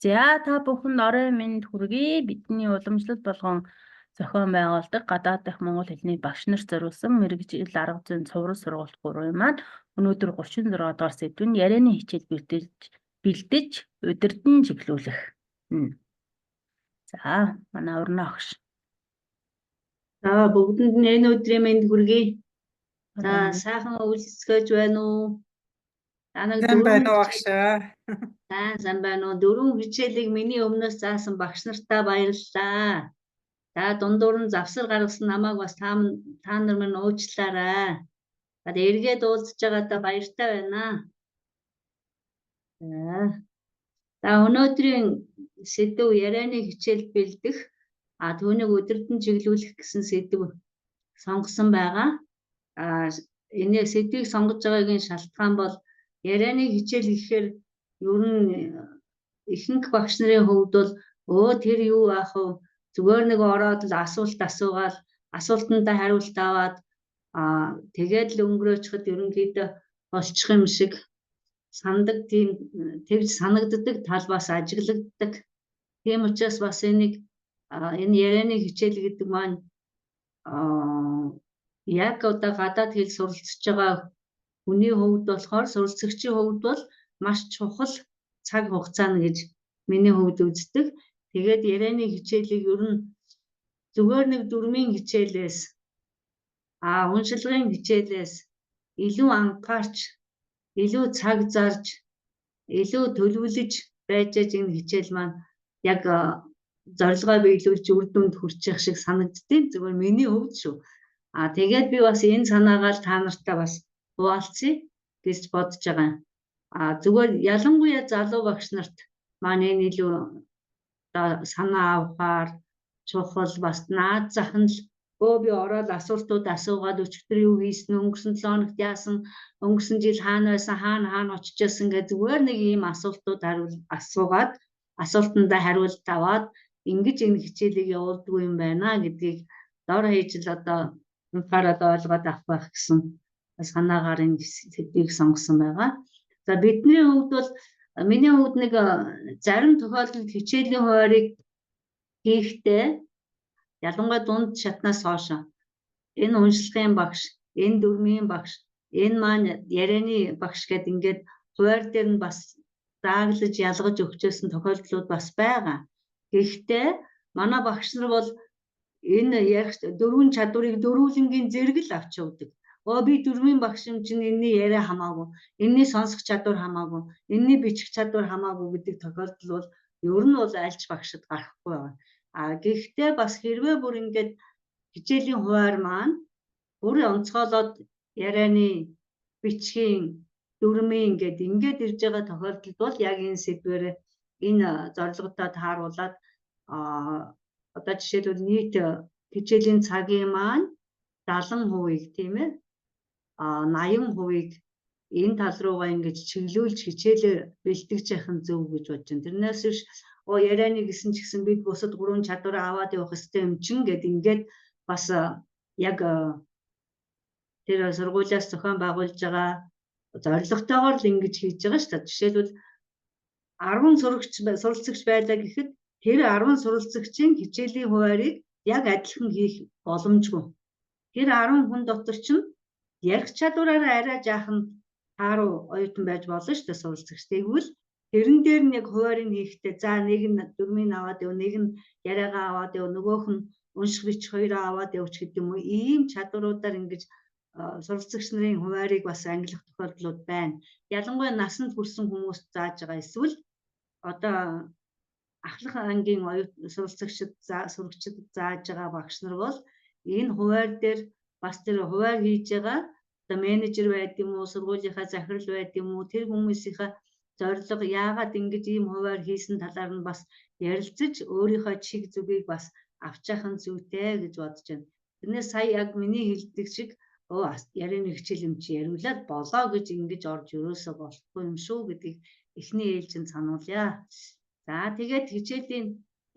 За та бүхэнд орой минь хүргэе. Бидний уламжлал болгон зохион байгуулдаг гадаад дахь монгол хэлний багш нарт зориулсан мэргэжил арга зүйн цуврал сургалт 3 маань өнөөдөр 36 дугаар сэдвэнд ярианы хичээл бэлдэж удирдан чиглүүлэх. За манай урна огш. За бүгдэнд нь энэ өдрийн мэнд хүргэе. За сайхан өвлцгөөж байна уу? Сайн байна уу багш? Сайн байна уу? 4 хичээлийг миний өмнөөс заасан багш нартаа баярлалаа. За дундуур нь завсар гаргасан намайг бас та нар минь уучлаарай. За эргээд уулзж байгаадаа баяртай байна. За өнөөдрийн сэдв ярианы хичээл бэлдэх, түүнийг удирдан чиглүүлэх гэсэн сэдв сонгосон байгаа. Энэ сэдвийг сонгож байгаагийн шалтгаан бол ярианы хичээл гэхээр ер нь ихэнх багш нарын хувьд бол тэр юу аах вэ? Зүгээр нэг ороод л асуулт асуугаад асуултандаа хариулт аваад тэгээд л өнгөрөөчхөд ерөнхийдөө болчих юм шиг сандаг, тийм тэгж санагддаг талбаас ажиглагддаг. Тийм учраас бас энэ ярианы хичээл гэдэг маань яг одоо гадаад хэл суралцж байгаа хүний хувьд болохоор суралцагчийн хувьд бол маш чухал цаг хугацаа гэж миний хувьд үздэг. Тэгээд ярианы хичээлийг ер нь зүгээр нэг дүрмийн хичээлээс уншилгын хичээлээс илүү анхаарч, илүү цаг зарж, илүү төлөвлөж байж энэ хичээл маань яг зорилгоо биелүүлж үр дүнд хүрчих шиг санагддیں۔ Зүгээр миний хувьд шүү. Тэгээд би бас энэ санаагаар та нартай бас хуваалцъя гэж бодож байгаа. Зүгээр ялангуяа залуу багш нарт маань энэ илүү санаа авахаар чухал, бас наад зах нь л би ороод асуултууд асуугаад өчигдөр юу хийсэн, өнгөрсөн 7 хоногт яасан, өнгөрсөн жил хаана байсан, хаана очижсэн гэх зүгээр нэг ийм асуултууд асуугаад асуултандаа хариулт аваад ингэж энэ хичээлийг явуулдаг юм байна гэдгийг дор хаяж л одоо анхаарал ойлгоод авах байх гэсэн санаагаар энэ сэдвийг сонгосон байгаа. За бидний хувьд бол миний хувьд нэг зарим тохиолдолд хичээлийн хуваарийг хийхдээ ялангуяа дунд шатнаас хойш энэ уншлагын багш, энэ дүрмийн багш, энэ маань ярианы багш гэд ингээд хуваар дээр нь бас зааглаж ялгаж өгчөөсөн тохиолдлууд бас байгаа. Гэхдээ манай багш нар бол энэ ярих дөрвөн чадварыг дөрвөлнгийн зэрэг л авч явдаг. Би дөрвийн багш юм чинь энэний яриа хамаагүй, энэний сонсох чадвар хамаагүй, энэний бичих чадвар хамаагүй гэдэг тохиолдол бол ер нь бол альч багшд гарахгүй байна. Гэхдээ бас хэрвээ бүр ингээд хичээлийн хуваар маань бүр онцгойлоод ярианы бичгийн дүрмийн ингээд ирж байгаа тохиолдолд бол яг энэ сэдвээр энэ зорилготой тааруулаад одоо жишээлбэл нийт хичээлийн цагийн маань 70%-ийг тийм ээ 80%-ийг энэ тал руугаа ингэж чиглүүлж хичээлээ бэлтгэж явах нь зөв гэж бодож байна. Тэрнээс биш ярианы гэсэн ч гэсэн бид бусад 3 чадвараа аваад явах хэрэгтэй юм чин гэд ингээд бас яг тэр сургуулиас зохион байгуулж байгаа зорилготойгоор л ингэж хийж байгаа шүү дээ. Жишээлбэл 10 суралцагч байлаа гэхэд тэр 10 суралцагчийн хичээлийн хуваарийг яг адилхан хийх боломжгүй. Тэр 10 хүн дотор чинь ярих чадвараараа арай жаахан тааруу оюутан байж болно шүү дээ суралцагч. Тэгвэл тэрэн дээр нь яг хуваарийг хийхдээ за нэг нь дүрмийн аваад яв, нэг нь яриагаа аваад яв, нөгөөх нь унших бичих хоёроо аваад явж гэдэг юм уу. Ийм чадваруудаар ингэж суралцагч нарын хуваарийг бас ангилах тохиолдлууд байна. Ялангуяа насанд хүрсэн хүмүүст зааж байгаа эсвэл одоо ахлах ангийн суралцагчид зааж байгаа багш нар бол энэ хуваар дээр бас тэр хуваар хийж байгаа одоо менежер байд юм уу, сургуулийнхаа захирал байд юм уу, тэр хүмүүсийнхээ зорилго яагаад ингэж ийм хуваар хийсэн талаар нь бас ярилцаж өөрийнхөө чиг зүгийг бас авч явах нь зүйтэй гэж бодож байна. Тэрнээс сая яг миний хэлдэг шиг ярианы хичээл юм чи яриулаад болоо гэж ингэж орж өрөөсөө болохгүй юм шүү гэдгийг эхний ээлжинд сануулъя. За тэгээд хичээлийн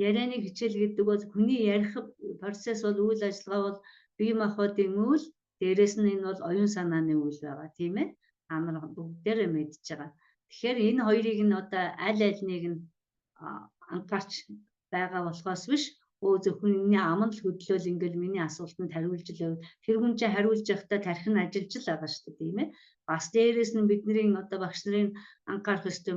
ярианы хичээл гэдэг бол хүний ярих процесс бол үйл ажиллагаа бол бие махбодын үйл, дээрэс нь энэ бол оюун санааны үйл байгаа тийм ээ. Та нар бүгдээрээ мэдж байгаа. Тэгэхээр энэ хоёрыг нь одоо аль альнийг нь анхаарч байгаа болохоос биш зөвхөн миний аман л хөдлөөл ингээл миний асуултанд хариулж л байвал тэр хүн чинь хариулж явахдаа тарих нь ажиллаж л байгаа шүү дээ тийм ээ. Бас дээрэс нь бидний одоо багш нарын анхаарах ёстой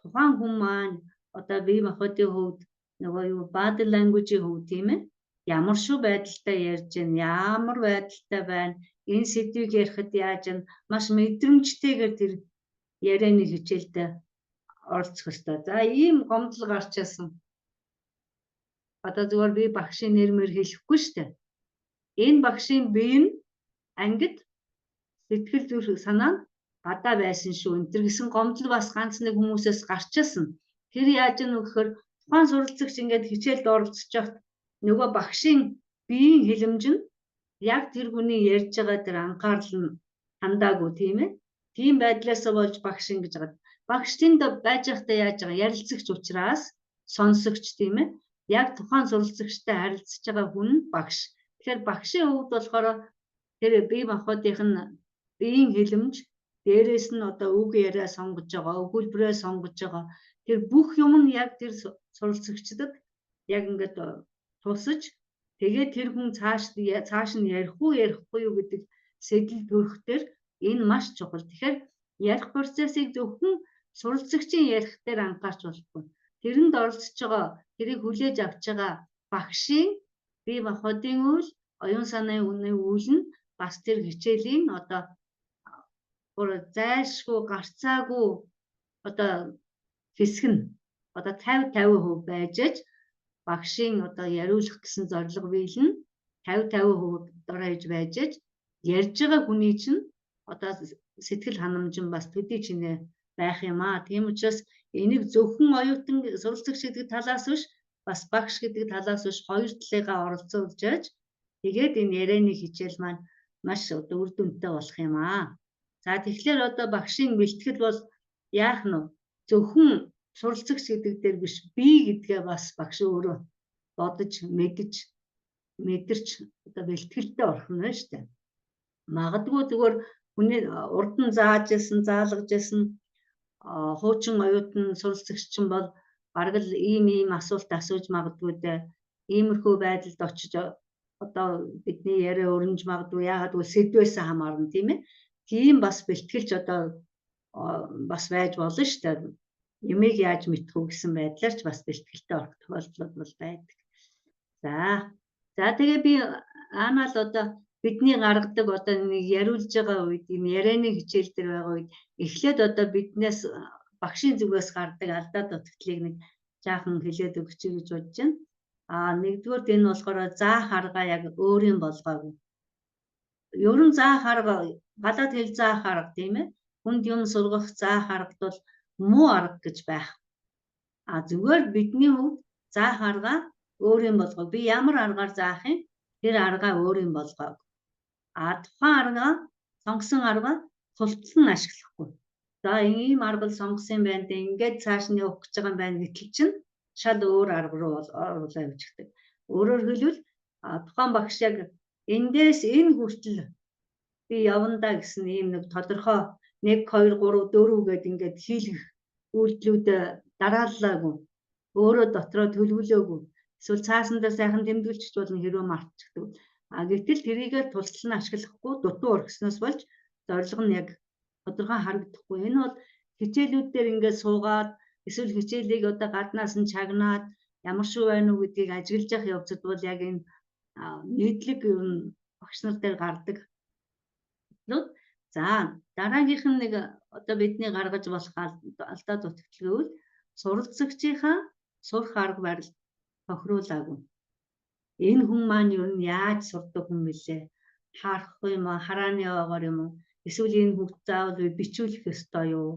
тухайн хүн маань одоо бие махбодын хувьд нөгөө юу body language-ийн хувьд тийм ээ. Ямар шүү байдалтай ярьж байна, ямар байдалтай байна, энэ сэдвийг ярихад яаж юм маш мэдрэмжтэйгээр тэр ярианы хичээлд оролцох ёстой. За ийм гомдол гарч ирсэн. Одоо зүгээр би багшийн нэрмээр хэлэхгүй шүү дээ. Энэ багшийн бие нь ангид сэтгэл зүрх санаа нь гадаа байсан шүү. Энтэр гэсэн гомдол бас ганц нэг хүмүүсээс гарч ирсэн. Тэр яаж юм гэхээр тухайн суралцагч ингээд хичээлд оролцож явахад нөгөө багшийн биеийн хилэмж нь яг тэр хүний ярьж байгаа тэр анхаарал нь хандаагүй тийм ээ. Тийм байдлаас болж багш ингэж байгаа. Багш тэнд байж байхдаа яаж байгаа ярилцагч учраас сонсогч тийм ээ. Яг тухайн суралцагчтай харилцаж байгаа хүн багш. Тэгэхээр багшийн хувьд болохоор тэр бие махбодынх нь биеийн хилэмж дээрээс нь одоо үг яриа сонгож байгаа, өгүүлбэрээ сонгож байгаа. Тэр бүх юм нь яг тэр суралцагчдад яг ингээд тусаж тэгээд тэр хүн цааш нь ярих уу ярихгүй юу гэдэг сэтэл төрөхтөр энэ маш чухал. Тэгэхээр ярих процессыг зөвхөн суралцагчийн ярих дээр анхаарч болохгүй. Тэрэнд оролцож байгаа, тэрийг хүлээж авч байгаа багшийн бие махбодын үйл, оюун санааны үйл нь бас тэр хичээлийн одоо зайлшгүй гарцаагүй одоо хэсэг нь одоо 50% байж аж багшийн одоо яриулах гэсэн зорилго биел нь 50% доройж байж аж ярьж байгаа хүний чинь одоо сэтгэл ханамж нь бас төдий чинээ байх юм аа. Тийм учраас энийг зөвхөн оюутан суралцагч гэдэг талаас биш бас багш гэдэг талаас биш хоёр талыгаа оролцуулж аж тэгээд энэ ярианы хичээл маань маш одоо үр дүнтэй болох юм аа. За тэгэхээр одоо багшийн бэлтгэл бол яах нь зөвхөн суралцагч гэдэг дээр биш би гэдгээ бас багш өөрөө бодож мэдэрч одоо бэлтгэлтэй орох нь байна шүү дээ. Магадгүй зүгээр хүний урд нь заалгаж исэн хуучин оюутан суралцагч чинь бол бараг л ийм асуулт асууж магадгүй дээ. Иймэрхүү байдалд очиж одоо бидний яриа өрнөж магадгүй яагаад гэвэл сэдвээс хамаарна тийм ээ. Тийм бас бэлтгэлж одоо бас байж болно шүү дээ. Ямиг яаж мэдэх үү гэсэн байдлаар ч бас бэлтгэлтэй орох тохиолдлууд бол байдаг. За тэгээ би аанал одоо бидний гаргадаг одоо нэг яриулж байгаа үед энэ ярианы хичээл дээр байгаа үед эхлээд одоо биднээс багшийн зүгээс гардаг алдаа дутагдлыг нэг жаахан хэлээд өгч гэж бодож байна. Нэгдүгээр энэ болохоор заах арга яг өөрийн болгоогүй. Ерөн заах арга гадаад хэл заах арга тийм ээ. Хүнд юм сургах заах аргад бол муу арга гэж байх. Зүгээр бидний хувьд заах арга өөрийн болгоо. Би ямар аргаар заах юм? Тэр аргаа өөрийн болгоо. Тухайн арга сонгосон арга тултал нь ашиглахгүй. За ийм арга сонгосон байна дээ. Ингээд цааш нь явах гэж байгаа юм байна гэтэл чинь шал өөр арга руу оруулаа явчихдаг. Өөрөөр хэлбэл тухайн багш яг эндээс энэ хүртэл би явна да гэсэн ийм нэг тодорхой 1 2 3 4 гэдэг ингээд хийлгэх үйлдэлүүд дарааллаагүй. Өөрөө дотроо төлөвлөөгүй. Эсвэл цаасандаа сайхан тэмдэглэж болно хэрвээ мартчихдаг. Гэтэл тэрийгээ тултал нь ашиглахгүй дутуу орхисноос болж зорилго нь яг тодорхой харагдахгүй. Энэ бол хичээлүүд дээр ингээд суугаад эсвэл хичээлийг одоо гаднаас нь чагнаад ямар шүү байна уу гэдгийг ажиглаж явах явцад бол яг энэ нийтлэг ер нь багш нар дээр гардаг. За дараагийнх нь нэг одоо бидний гаргаж болох алдаа дутагдал гэвэл суралцагчийнхаа сурах арга барил тохируулаагүй. Энэ хүн маань ер нь яаж сурдаг хүн мэлээ? Харах юм уу, харааны яваагаар юм уу? Эсвэл энэ хүүхд заавал бичүүлэх ёстой юу?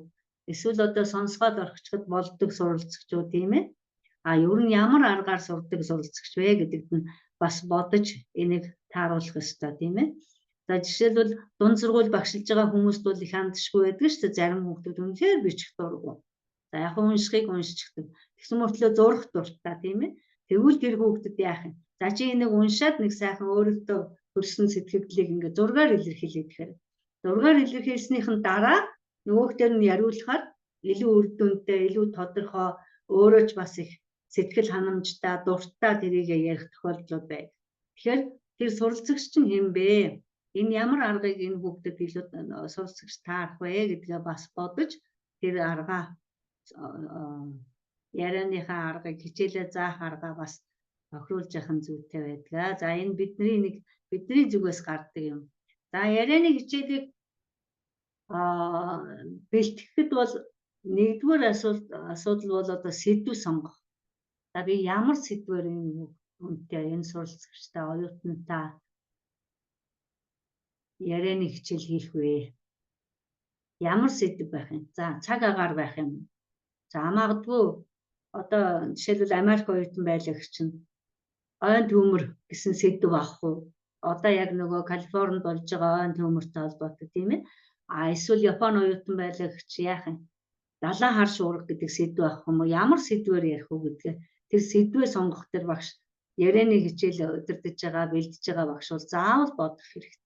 Эсвэл одоо сонсгоод орхичод болдог суралцагчуу тийм ээ? Ер нь ямар аргаар сурдаг суралцагч вэ гэдэгт нь бас бодож энийг тааруулах ёстой тийм ээ? За жишээлбэл дунд сургууль багшилж байгаа хүмүүст бол их хандшгүй байдаг шүү дээ. Зарим хүүхдүүд үнэхээр бичих дурггүй. За яг уншихыг уншчихдаг. Тэгсэн мөртлөө зурх дуртай тийм ээ? Тэгвэл тэр хүүхдэд яах юм? За чи энийг уншаад нэг сайхан өөрөөдөө төрсөн сэтгэлдлийг ингээд зургаар илэрхийлээд тэгэхээр зургаар илэрхийлснийхэн дараа нөгөөх дээр нь яриулахаар илүү үр дүнтэй, илүү тодорхой өөрөө ч бас их сэтгэл ханамжтай, дуртай тэрийг ярих тохиолдлууд байдаг. Тэгэхээр тэр суралцагч чинь хэн бэ? Энэ ямар аргыг энэ хүүхдэд илүү суралцагч таарах вэ гэдгээ бас бодож тэр аргаа ярианыхаа аргыг хичээлээ заах аргаа бас тохируулж явах нь зүйтэй байдаг. За энэ бидний зүгээс гардаг юм. За ярианы хичээлийг бэлтгэхэд бол нэгдүгээр асуудал бол одоо сэдв сонгох. За би ямар сэдвээр энэ суралцагчтай оюутантай ярианы хичээл хийх вэ? Ямар сэдв байх юм? За цаг агаар байх юм. За магадгүй одоо жишээлбэл Америк оюутан байлаа гэх чинь ойн төмөр гэсэн сэдв авах уу? Одоо яг нөгөө Калифорнид болж байгаа ойн төмөртэй холбоотой тийм ээ. Эсвэл Японы оюутан байлаа гэх чи яах юм? Далайн хар шуурга гэдэг сэдв авах юм уу? Ямар сэдвээр ярих уу гэдгээ тэр сэдвээ сонгох тэр багш ярианы хичээл удирдах байгаа, бэлдэж байгаа багш бол заавал бодох хэрэгтэй.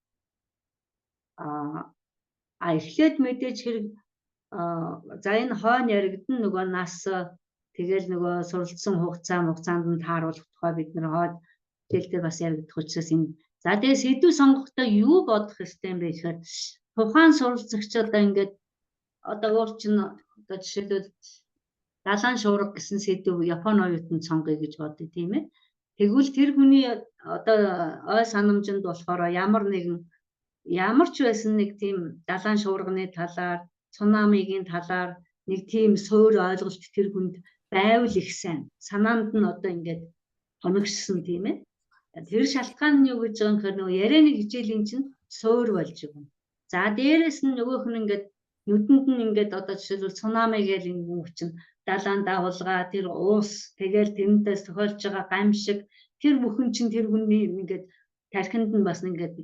Эхлээд мэдээж хэрэг за энэ хойно яригдсан нөгөө нас тэгэл нөгөө суралцсан хугацаанд нь тааруулах тухай бид нэр хойд хичээлдээ бас яригдах учраас энэ за тэгээ сэдв сонгохдоо юу бодох ёстой юм бэ гэхээр тухайн суралцагч одоо ингээд одоо өөр чинь одоо жишээлбэл далайн шуурга гэсэн сэдв Японы оюутанд сонгоё гэж бодъё тийм ээ. Тэгвэл тэр хүний одоо ой санамжинд болохоор ямар ч байсан нэг тийм далайн шуурганы талаар, цунамигийн талаар нэг тийм суур ойлголт тэр хүнд байвал их сайн. Санаанд нь одоо ингээд хоногшсон тийм ээ. Тэр шалтгаан нь юу гэж байгаа юм гэхээр нөгөө ярианы хичээлийн чинь суур болж байгаа. За дээрэс нь нөгөөх нь ингээд нүдэнд нь ингээд одоо жишээлбэл цунами гэж юм чинь далайн дагуулга тэр уус тэгэл тэрнээс тохиолж байгаа гамшиг тэр бүхэн чинь тэр хүний ингээд тархинд нь бас ингээд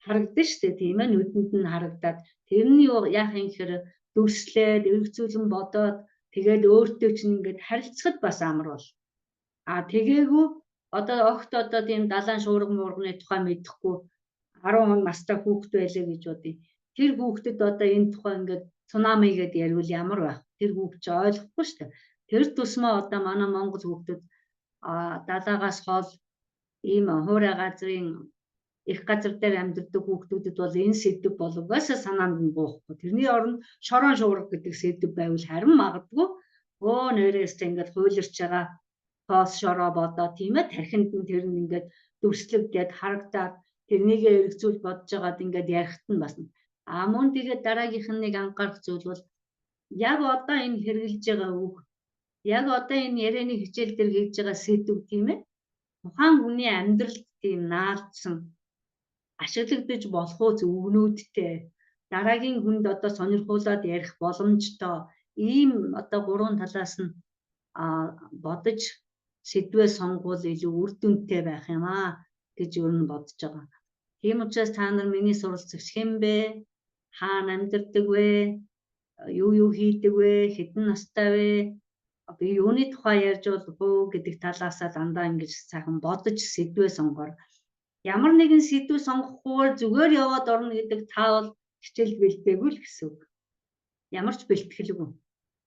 харагдаж штэ тийм ээ нүдэнд нь харагдаад тэрний яах юм гэхээр дүрслээд эргцүүлэн бодоод тэгээд өөртөө чинь ингээд харилцахад бас амар бол. Тэгээгүй одоо огт одоо тийм далайн шуурга муурганы тухай мэдэхгүй 10 настай хүүхэд байлаа гэж бодъё. Тэр хүүхдэд одоо энэ тухай ингээд цунами гэдээ ярил ямар байх? Тэр хүүхэд ч ойлгохгүй штэ. Тэр тусмаа одоо манай Монгол хүүхдэд далаагаас хол ийм хуурай газрын их газар дээр амьдардаг хүүхдүүдэд бол энэ сэдв бол угаасаа санаанд нь буухгүй. Тэрний оронд шорон шуурга гэдэг сэдв байвал харин магадгүй нэрээс ингээд хуйларч байгаа тоос шороо бодоо тийм ээ тархинд нь тэр нь ингээд дүрслэгдээд харагдаад тэрнийг эргцүүл бодож байгаад ингээд ярихт нь бас мөн тэгээд дараагийнх нь нэг анхаарах зүйл бол яг одоо энэ хэрэгжилж байгаа үг яг одоо энэ ярианы хичээл дээр хийж байгаа сэдв тийм ээ тухайн хүний амьдралд тийм наалдсан ашиглагдаж болох үгнүүдтэй дараагийн хүнд одоо сонирхуулаад ярих боломжтой ийм одоо гурван талаас нь бодож сэдвээ сонгуул илүү үр дүнтэй байх юм гэж юу н бодож байгаа. Тийм учраас та нар миний суралцагч хэн бэ? Хаана амьдардаг вэ? Юу хийдэг вэ? Хэдэн настай вэ? Би юуны тухай ярьж болох уу гэдэг талаасаа дандаа ингэж сайхан бодож сэдвээ сонгоор. Ямар нэгэн сэдв сонгохгүйгээр зүгээр яваад орно гэдэг та бол хичээл бэлдээгүй л гэсэн үг. Ямар ч бэлтгэлгүй.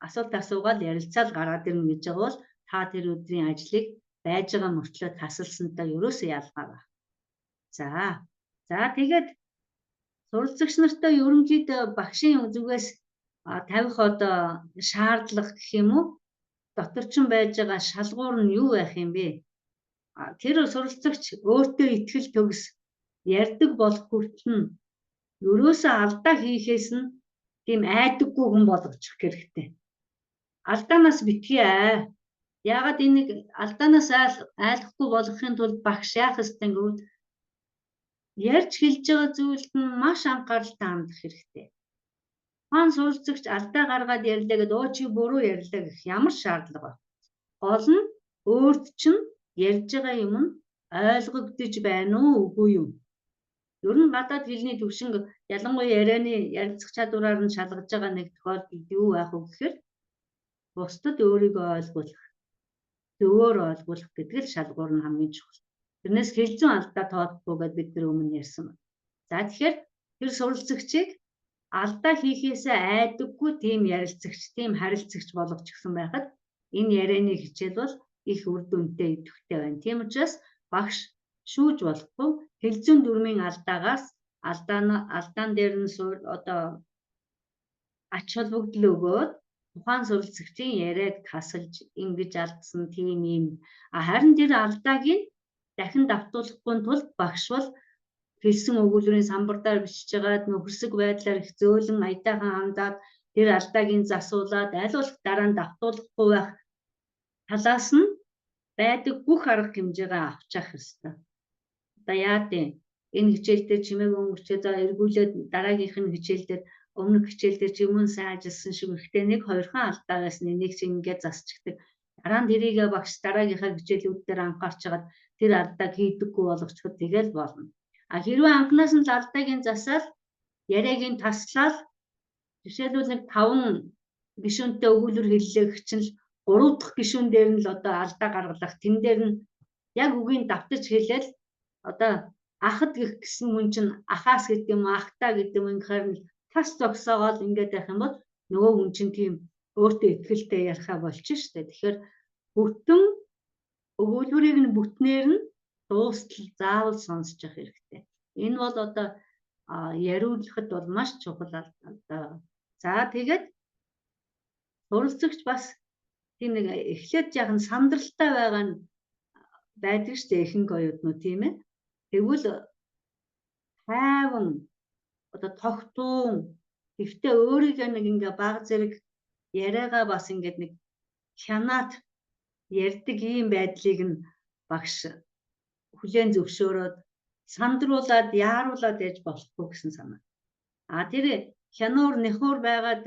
Асуулт асуугаад ярилцаал гараад ирнэ гэж байгаа бол та тэр өдрийн ажлыг байж байгаа мөртлөө тасалсантай ерөөсөө ялгаа байх. За тэгээд суралцагч нартай ерөнхийдөө багшийн зүгээс тавих одоо шаардлага гэх юм уу? Доторчин байж байгаа шалгуур нь юу байх юм бэ? Тэр суралцагч өөртөө итгэл төгс ярьдаг болох хүртэл нь ерөөсөө алдаа хийхээс нь тийм айдаггүй хүн болгочих хэрэгтэй. Алдаанаас битгий яагаад энийг алдаанаас айлахгүй болгохын тулд багш яах ёстой гэвэл ярьж хэлж байгаа зүйлд нь маш анхааралтай хандах хэрэгтэй. Хаан суралцагч алдаа гаргаад ярьлаа гэдэг чи буруу ярьлаа гэх ямар шаардлага байна? Гол нь өөрт чинь ярьж байгаа юм нь ойлгогдож байна уу үгүй юу? Ер нь гадаад хэлний төвшинг ялангуяа ярианы ярилцах чадвараар нь шалгаж байгаа нэг тохиолдолд юу байх вэ гэхээр бусдад өөрийгөө ойлгуулах, зөвөр ойлгуулах гэдэг л шалгуур нь хамгийн чухал. Тэрнээс хэлзэн алдаа тоодохгүй гэдээ бид нар өмнө ярьсан байна. За тэгэхээр тэр суралцагчийг алдаа хийхээсээ айдаггүй тийм ярилцагч, тийм харилцагч болгож гисэн байхад энэ ярианы хичээл бол их үр дүнтэй идэвхтэй байна. Тийм учраас багш шүүж болохгүй хэлзүүн дүрмийн алдаагаас алдаан дээр нь одоо ач холбогдол өгөөд тухайн суралцагчийн яриаг тасалж ингэж алдсан тийм юм. Харин тэр алдааг нь дахин давтуулахгүй тулд багш бол хэлсэн өгүүлбэрийн самбардаар бичиж байгаад нөхөрсөг байдлаар их зөөлөн аятайхан хандаад тэр алдааг нь засуулаад аль болох дараа нь давтуулахгүй байх талаас нь байдаг бүх арга хэмжээгээ авч явах ёстой. Одоо яа дээ энэ хичээл дээр чимээг өнгөрчөө за эргүүлээд дараагийнх нь хичээл дээр өмнөх хичээл дээр чимэн сайжирсан шиг ихтэй нэг хоёрхан алдаагаас нэг чинь ингээд засчихдаг. Дараа нь тэрийгээ багш дараагийнхаа хичээлүүд дээр анхаарч хагаад тэр алдааг хийдэггүй болгочиход тэгэл болно. Хэрвээ анханаас нь алдааг нь засаад яриаг нь таслаад жишээлбэл нэг 5 гишүүнтэй өгүүлбэр хэллээ чинь 3 дахь гишүүн дээр нь л одоо алдаа гаргалах тэн дээр нь яг үгийг давтаж хэлээл одоо ахад гэх гэсэн хүн чинь ахаас гэдэг юм ахтаа гэдэг юм гэхээр тас зогсоогоод ингээд байх юм бол нөгөө хүн чинь тийм өөртөө ихтэй ярихаа болчих штэ. Тэгэхээр бүтэн өгүүлбэрийг нь бүтнээр нь дуустал заавал сонсож явах хэрэгтэй. Энэ бол одоо яриулахад бол маш чухал алдаа. За тэгээд суралцагч бас тийм нэг эхлээд яахан сандралтай байгаа нь байдаг штэ ихэнх оюутнууд тийм ээ. Тэгвэл хайван одоо тогтуун гэхдээ өөрийгөө нэг ингээ баг зэрэг яриагаа бас ингээд нэг хянаад ярьдаг ийм байдлыг нь багш хүлээн зөвшөөрөөд сандруулаад яаруулаад яж болохгүй гэсэн санаа. Тэр хянуур нэхуур байгаад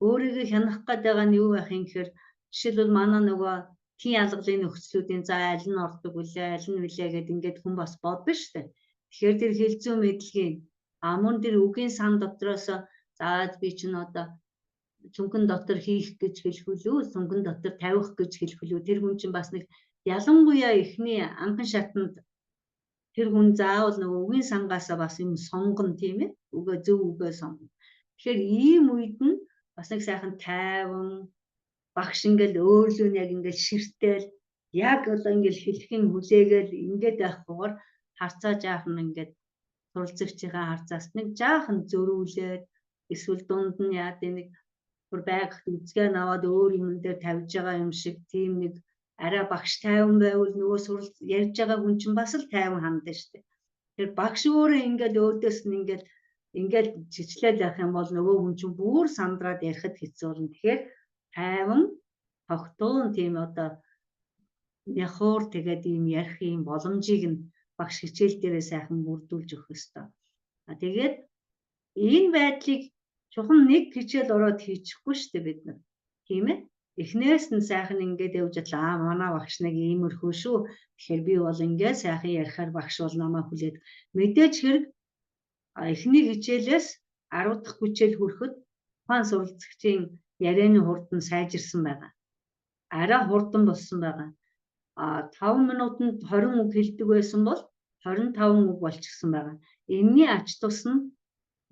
өөрийгөө хянах гээд байгаа нь юу байх юм гэхээр жишээлбэл манай нөгөө тийн алгалын нөхцлүүдийн за аль нь ордог үлээ аль нь үлээ гэд ингээд хүн бас бодно штэ. Тэгэхээр тэр хэлзүү мэдлэгийн мөн тэр үгийн сан дотроос за би чинь одоо цүнхэн дотор хийх гэж хэлхүүлүү цүнхэн дотор тавих гэж хэлхүүлүү тэр хүн чинь бас нэг ялангуяа эхний анхан шатанд тэр хүн заавал нөгөө үгийн сангаасаа бас юм сонгоно тийм ээ үгээ зөв үгээ сонгоно. Тэгэхээр ийм үед нь бас нэг сайхан тайван багш ингээл өөрлөө нь яг ингээл ширтэл яг одоо ингээл хэлхийн хүлээгээл ингээд байхгүйгээр харцаа жаахан ингээд суралцагчийн харцаас нэг жаахан зөрүүлээд эсвэл дунд нь яа дээ нэг бүр байгт үзгээ наваад өөр юм дээр тавьж байгаа юм шиг тийм нэг арай багш тайван байвал нөгөө сурал ярьж байгаа хүн чинь бас л тайван хандна штэ. Тэр багш өөрөө ингээд өөдөөс нь ингээд жижиглээд явах юм бол нөгөө хүн чинь бүр сандраад ярихад хэцүү болно. Тэгэхээр тайван тогтуун тийм одоо яхуур тэгээд ийм ярих ийм боломжийг нь багш хичээл дээрээ сайхан бүрдүүлж өгөх ёстой. Тэгээд энэ байдлыг чухам нэг хичээл ороод хийчихгүй штэ бид нар. Тийм ээ? Эхнээс нь сайхан ингээд явж атлаа манай багш нэг иймэрхүү шүү. Тэгэхээр би бол ингээд сайхан ярихаар багш бол намайг хүлээд мэдээж хэрэг эхний хичээлээс 10 дахь хичээл хүрэхэд тухайн суралцагчийн ярианы хурд нь сайжирсан байгаа. Арай хурдан болсон байгаа. 5 минутанд 20 үг хэлдэг байсан бол 25 үг болчихсон байгаа. Энэний ач тус нь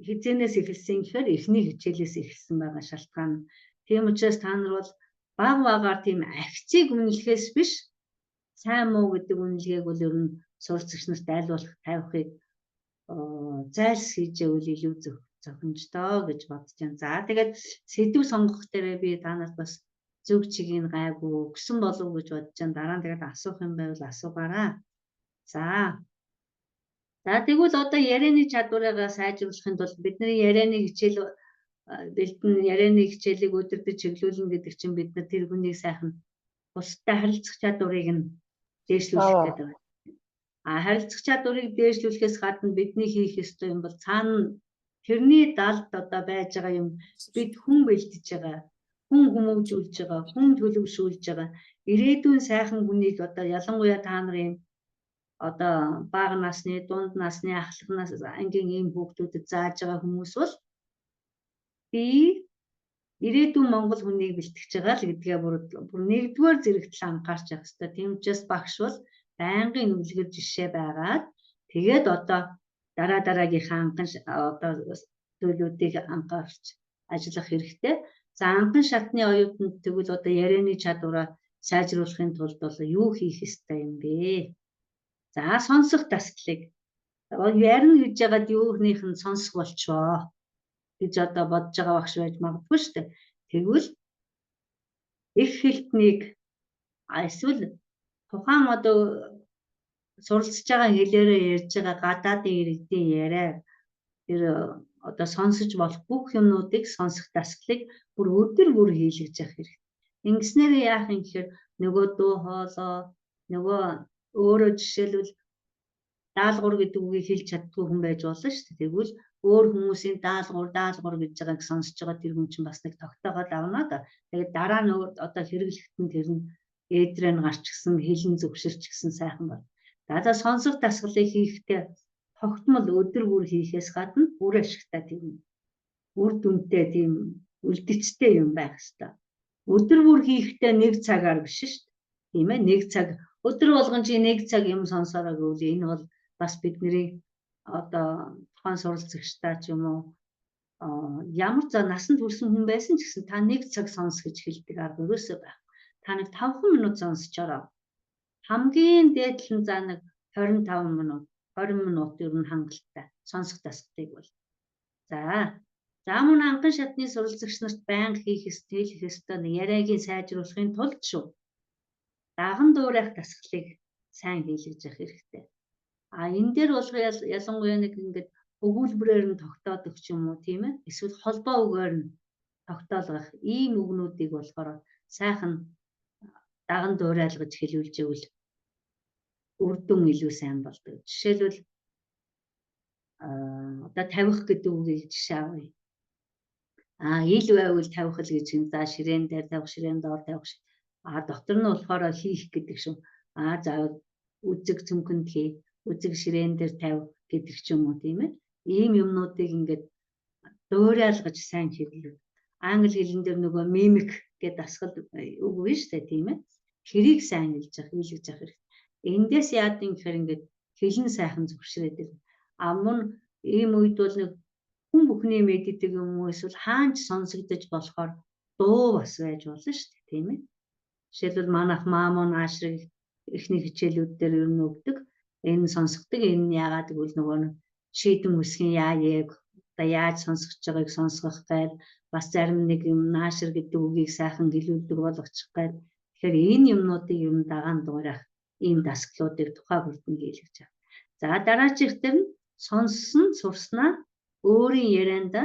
хизэнээс эхэлсэн гэхээр эхний хичээлээс эхэлсэн байгаа шалтгаан. Тийм учраас та нар бол баг багаар тийм ахицыг үнэлэхээс биш сайн муу гэдэг үнэлгээг бол ер нь суралцагч нарт аль болох тавихыг зайлсхийжээвэл илүү зохимжтой гэж бодож байна. За тэгээд сэдв сонгох дээр би та нарт бас зөв чигийг гайгүй өгсөн болов уу гэж бодож байна. Дараа нь тэгээд асуух юм байвал асуугаарай. За тэгвэл одоо ярианы чадварыг сайжруулахын тулд бидний ярианы хичээл бэлтэн ярианы хичээлийг өдөртөж чиглүүлнэ гэдэг чинь бид нар тэр хүнийг сайхан бусдад харилцах чадварыг нь дээшлүүлэх гэдэг байна. Харилцах чадварыг дээшлүүлэхээс гадна бидний хийх ёстой юм бол цаана тэрний далд одоо байж байгаа юм бид хүн бэлтэж байгаа, хүн хүмүүжүүлж байгаа, хүн төлөвшүүлж байгаа. Ирээдүйн сайхан хүнийг одоо ялангуяа та нарын одоо бага насны, дунд насны, ахлах ангийн ийм хүүхдүүдэд зааж байгаа хүмүүс бол би ирээдүйн Монгол хүнийг бэлтгэж байгаа л гэдгээ бүр нэгдүгээр зэрэгтэл анхаарч явах хэрэгтэй. Тийм учраас багш бол байнгын үлгэр жишээ байгаад тэгээд одоо дараагийнхаа анхан одоо төлөвүүдийг анхаарч ажиллах хэрэгтэй. За анхан шатны оюутанд тэгвэл одоо ярианы чадвараа сайжруулахын тулд бол юу хийх ёстой юм бэ? За сонсох дасгалыг ярина гэж яагаад юухнийх нь сонсох болчвоо гэж одоо бодож байгаа багш байж магадгүй шүү дээ. Тэгвэл их хэлтнийг эсвэл тухайн одоо суралцж байгаа хэлээрээ ярьж байгаа гадаадын иргэдийн яриа тэр одоо сонсож болох бүх юмнуудыг сонсох дасгалыг бүр өдөр бүр хийлгэж явах хэрэгтэй. Ингэснээр яах юм гэхээр нөгөө дуу хоолой нөгөө өөрөө жишээлбэл даалгавар гэдэг үгийг хэлж чаддгүй хүн байж болно шүү дээ. Тэгвэл өөр хүмүүсийн даалгавар гэж байгааг сонсож байгаа тэр хүн чинь бас нэг тогтоогоод авна да. Тэгээд дараа нь одоо хэрэглэхэд нь тэр нь ээдрээ нь гарч гисэн хэлэн зөвшөрч гисэн сайхан байна. За сонсох дасгалыг хийхдээ тогтмол өдөр бүр хийхээс гадна бүр ашигтай тийм үр дүнтэй тийм үлдэцтэй юм байх хэрэгтэй. Өдөр бүр хийхдээ нэг цагаар биш шүү дээ. Тийм ээ, нэг цаг өдөр болгон чи нэг цаг юм сонсороо гэвэл энэ бол бас бидний одоо тухайн суралцагчтай ч юм уу ямар за насанд хүрсэн хүн байсан ч гэсэн та нэг цаг сонс гэж хэлдэг арга ерөөсөө байх. Та нэг 5 минут сонсчороо. Хамгийн дээдлэн за нэг 25 минут 20 минут ер нь хангалттай сонсох дасгалыг бол. За мөн анхан шатны суралцагч нарт байнга хийх ёстой нэг яриагийн сайжруулахын тулд шүү. Даган дуурайх дасгалыг сайн хийлгэж явах хэрэгтэй. Энэ дээр бол ялангуяа нэг ингээд өгүүлбэрээр нь тогтоод өгч юм уу тийм ээ? Эсвэл холбоо үгээр нь тогтоолгох ийм үгнүүдийг болохоор сайхан даган дуурайлгаж хэлүүлж ивэл үр дүн илүү сайн болдог. Жишээлбэл одоо тавих гэдэг үгийг жишээ авъя. Ил байвал тавих л гэж юм. За ширээн дээр тавих, ширээн доор тавих. Дотор нь болохоор хийх гэдэг шүү. За үзэг цөмхөнд хий, үзэг ширээн дээр тавь гэдэг ч юм уу тийм ээ. Ийм юмнуудыг ингээд дуурайлгаж сайн хэлвэл англи хэлэн дээр нөгөө мимик гэдэг дасгал үг биш үү тийм ээ. Тэрийг сайн хэлж явах хэрэгтэй. Эндээс яад юм гэхээр ингээд хэлэн сайхан зөвшрээд ирнэ. Мөн ийм үед бол нэг хүн бүхний мэддэг юм уу эсвэл хаанч сонсогдож болохоор дуу бас байж болно шүү дээ тийм ээ. Жишээлбэл манайх маамон аашрыг эхний хичээлүүд дээр ер нь өгдөг. Энэ сонсогдөг. Энэ нь яагаад гэвэл нөгөө шийдэн үсгийн яагийг одоо яаж сонсгож байгааг сонсгох гайв бас зарим нэг юм наашир гэдэг үгийг сайхан гэлүүлдэг болгочих гайв. Тэгэхээр энэ юмнуудыг ер нь дагаан дуурайх ийм дасгалуудыг тухай бүрдэнд хийлгэж байгаа. За дараачих дээр нь сонссон сурснаа өөрийн ярианда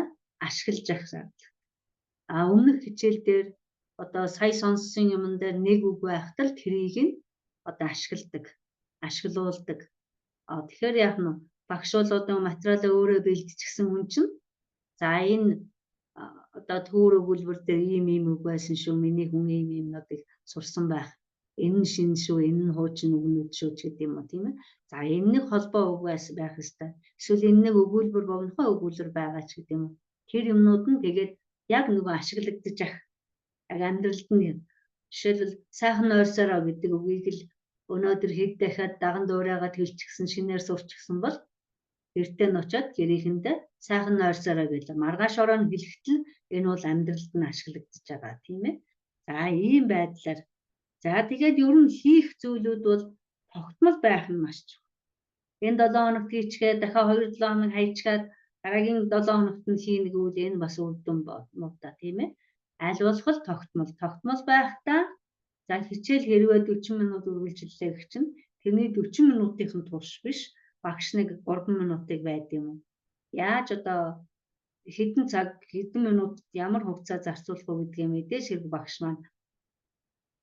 ашиглаж явах шаардлага. Өмнөх хичээл дээр одоо сая сонссон юмн дээр нэг үг байхтал тэрийг нь одоо ашиглуулдаг. Тэгэхээр яг нь багш бол одоо материалаа өөрөө бэлтжсэн хүн чинь за энэ одоо төвөр өгүүлбэр дээр ийм үг байсан шүү. Миний хүн ийм юмнуудыг сурсан байх. Энэ нь шинэ шүү, энэ нь хуучин үгнүүд шүү гэдэг юм уу тийм ээ. За энэ нэг холбоо үг байх ёстой. Эсвэл энэ нэг өгүүлбэр богинохой өгүүлбэр байгаа ч гэдэг юм уу. Тэр юмнууд нь тэгээд яг нөгөө ашиглагдаж ах амьдралд нь жишээлбэл сайхан ойрсороо гэдэг үгийг л өнөөдөр хэд дахиад даган дуурайгаад хэлчихсэн шинээр сурчихсан бол эртээ нь очиод гэрээхэндээ сайхан ойрсороо гэдэг маргааш ороо нь хэлэхдээ энэ бол амьдралд нь ашиглагдаж байгаа тийм ээ. За ийм байдлаар за тэгээд ер нь хийх зүйлүүд бол тогтмол байх нь маш чухал. Энэ 7 хоногт хийчихээ дахиад 2-7 хоног хайчгаад дараагийн 7 хоногт нь хийнэ гэвэл энэ бас үр дүн болно да тийм ээ. Аль болох тогтмол байхдаа за хичээл хэрвээ 40 минут үргэлжлэлээ гэх чинь тэрний 40 минутын турш биш багш нэг 3 минутыг байдаг юм уу? Яаж одоо хэдэн цаг хэдэн минутад ямар хугацаа зарцуулах вэ гэдгээ мэдээж хэрэг багш маань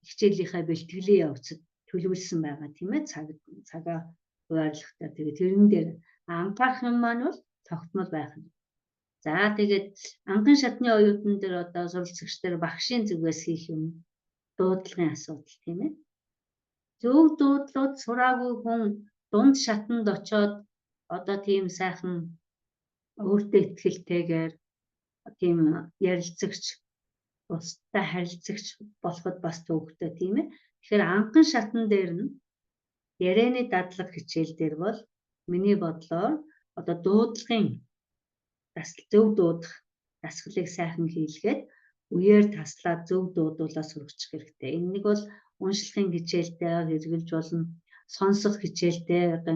хичээлийнхаа бэлтгэлээ явуулцад төлөвлөсөн байгаа тийм ээ цагаа хуваарлахтаа тэгээд тэрэн дээр анхаарах юм маань бол тогтмол байх нь. За тэгээд анхан шатны оюутан дээр одоо суралцагч дээр багшийн зүгээс хийх юм дуудлагын асуудал тийм ээ. Зөв дуудлууд сураагүй хүн дунд шатанд очоод одоо тийм сайхан өөртөө ихтэйгээр тийм ярилцагч бусдад харилцагч болоход бас төвөгтэй тийм ээ. Тэгэхээр анхан шатан дээр нь ярианы дадлаг хичээл дээр бол миний бодлоор одоо дуудлагын зөв дуудах дасгалыг сайхан хийлгээд үеэр таслаад зөв дуудуулаа сурагчих хэрэгтэй. Энэ нэг бол уншлагын хичээлтэй хэрэгжилж болно. Сонсох хичээлтэй одоо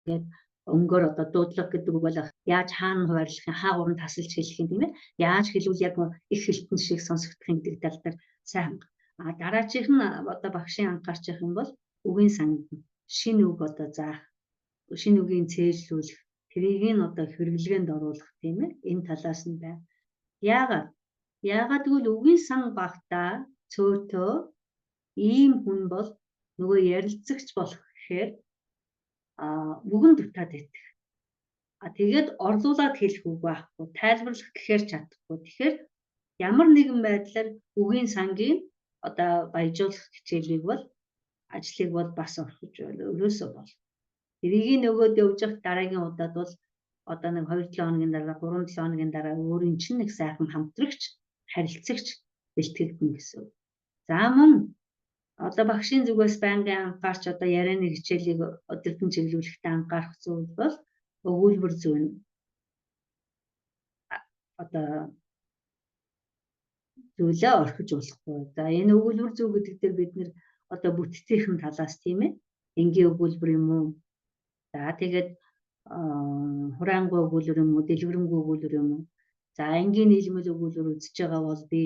ингээд өнгөөр одоо дуудлага гэдэг үг бол яаж хаана хуваарлах юм, хаагур нь тасалж хэлэх юм тийм ээ. Яаж хэлвэл яг их хэлтэн шиг сонсогдох гэдэг тал дээр сайн. Дараачих нь одоо багшийн анхаарч явах юм бол үгийн санд шинэ үг одоо заах, шинэ үгийн цээжлүүлэх, тэрийг нь одоо хэрэглгээнд оруулах тийм ээ. Энэ талаас нь байна. Яагаад гэвэл үгийн сан багтаа цөөхөө ийм хүн бол нөгөө ярилцагч болох гэхээр бүгэн дутаад байдаг. Тэгээд орлуулад хэлэх үг байхгүй, тайлбарлах гэхээр чадахгүй. Тэгэхээр ямар нэгэн байдлаар үгийн сангийн одоо баяжуулах хичээлийг бол ажлыг бол бас орхиж өрөөсөө бол. Тэрийг нөгөөд явж явах дараагийн удаад бол одоо нэг 2-7 хоногийн дараа 3-7 хоногийн дараа өөрийн чинь нэг сайхан хамтрагч, харилцагч бэлтгэгдэн гэсэн. За мөн одоо багшийн зүгээс байнгын анхаарч одоо ярианы хичээлийг өдөртөн чиглүүлэхдээ анхаарах зүйл бол өгүүлбэр зүйн одоо зүйлээ орхиж болохгүй. За энэ өгүүлбэр зүй гэдэг дээр бид нэр одоо бүтцийн талаас тийм ээ. Энгийн өгүүлбэр юм уу? За тэгээд хураангуй өгүүлбэр юм уу? Дэлгэрэнгүй өгүүлбэр юм уу? За энгийн нийлмэл өгүүлбэр үзэж байгаа бол би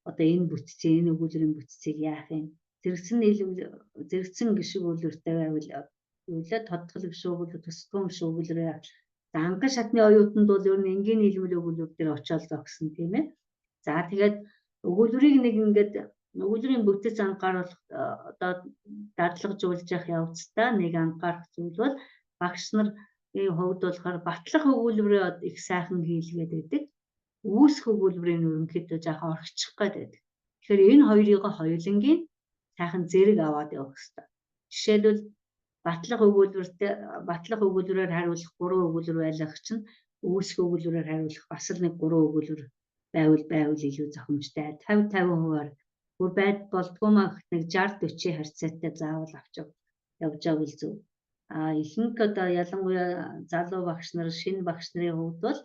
одоо энэ бүтцийн энэ өгүүлбэрийн бүтцийг яах юм? Зэрэгцэн гişиг өгүүлбэртэй байвал тодтгол гişиг өгүүлбэр, төсөлтгөн гişиг өгүүлбэр. За анган шатны оюутанд бол ер нь энгийн нийлмэл өгүүлбэр дээр очиод зогсон тийм ээ. За тэгээд өгүүлбэрийг нэг ингээд өгүүлбэрийн бүтэц анхааруулах одоо дадлагжуулж явах явцдаа нэг анхаарах зүйл бол багш нарын хувьд болохоор батлах өгүүлбэрээ их сайхан хийлгээд байдаг. Үүсэх өгүүлбэрийн ерөнхийдөө жаахан орхичих гээд байдаг. Тэгэхээр энэ хоёрыг хоёулангийн сайхан зэрэг аваад явах хэрэгтэй. Жишээлбэл батлах өгүүлбэрээр хариулах 3 өгүүлбэр байлгах чинь үүсэх өгүүлбэрээр хариулах бас л нэг 3 өгүүлбэр байвал илүү зохимжтой. 50-50%-аар бүр байд болдгоо мах нэг 60-40 харьцаатай заавал авч явж авал зөв. Ихэнх одоо ялангуяа залуу багш нар, шинэ багш нарын хувьд бол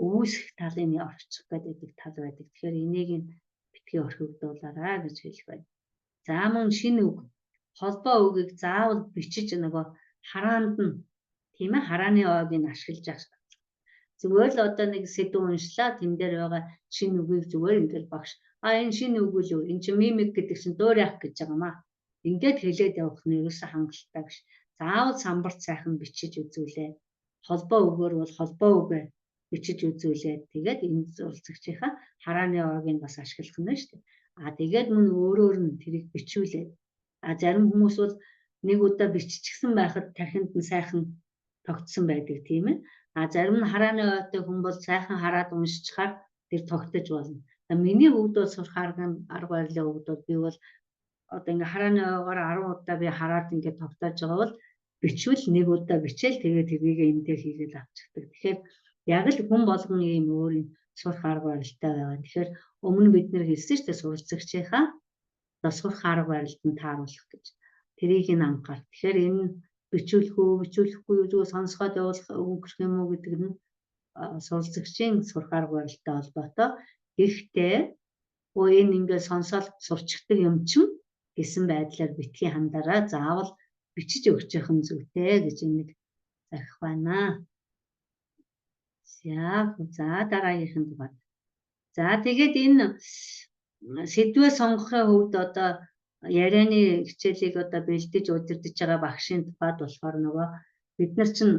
үүсэх талын орчих гэдэг тал байдаг. Тэгэхээр энийг битгий орхигдуулаарай гэж хэлэх байна. За мөн шинэ үг, холбоо үгийг заавал бичиж нөгөө хараанд нь тийм ээ харааны ойг нь ашиглаж авах. Зүгээр л одоо нэг сэдв уншлаа тэн дээр байгаа шинэ үгийг зүгээр ингээд багш энэ шинэ үг л энэ чинь мимик гэдэг чинь дөөр яах гэж байгаа маа. Ингээд хэлээд явах нь ерөөсөө хангалттай биш. Заавал самбарт сайхан бичиж үзүүлээ. Холбоо үгээр бол холбоо үгээр бичиж үзүүлээ. Тэгээд энэ суралцагчийнхаа харааны ойг нь бас ашиглах нь шүү дээ. Тэгээд мөн өөрөөр нь тэрийг бичүүлээ. Зарим хүмүүс бол нэг удаа биччихсэн байхад тархинд нь сайхан тогтсон байдаг тийм ээ. Зарим нь харааны ойтой хүн бол сайхан хараад уншчихаар тэр тогтож болно. Миний хувьд бол сурах арга барилын хувьд бол би бол одоо ингээ харааны ойгоор 10 удаа би хараад ингээ тогтоож байгаа бол бичвэл нэг удаа бичээл тэгээд тэрийг эндээ хийгээд авчихдаг. Тэгэхээр яг л хүн болгон ийм өөрийн сурах арга барилтай байгаа. Тэгэхээр өмнө бид нэр хэлсэн шүү дээ суралцагчийнхаа одоо сурах арга барилд нь тааруулах гэж. Тэрийг нь анхаар. Тэгэхээр энэ бичүүлэхгүй юу зүгээр сонсгоод явуулах өнгөрөх юм уу гэдэг нь суралцагчийн сурах арга барилтай холбоотой. Гэхдээ энэ ингээд сонсоод сурчдаг юм чинь гэсэн байдлаар битгий хандараа заавал бичиж өгч явах нь зүйтэй гэж нэг захих байна. За дараагийнх нь байна. За тэгээд энэ сэдвээ сонгохын хувьд одоо ярианы хичээлийг одоо бэлдэж удирдах байгаа багшийн тухайд болохоор нөгөө бид нар чинь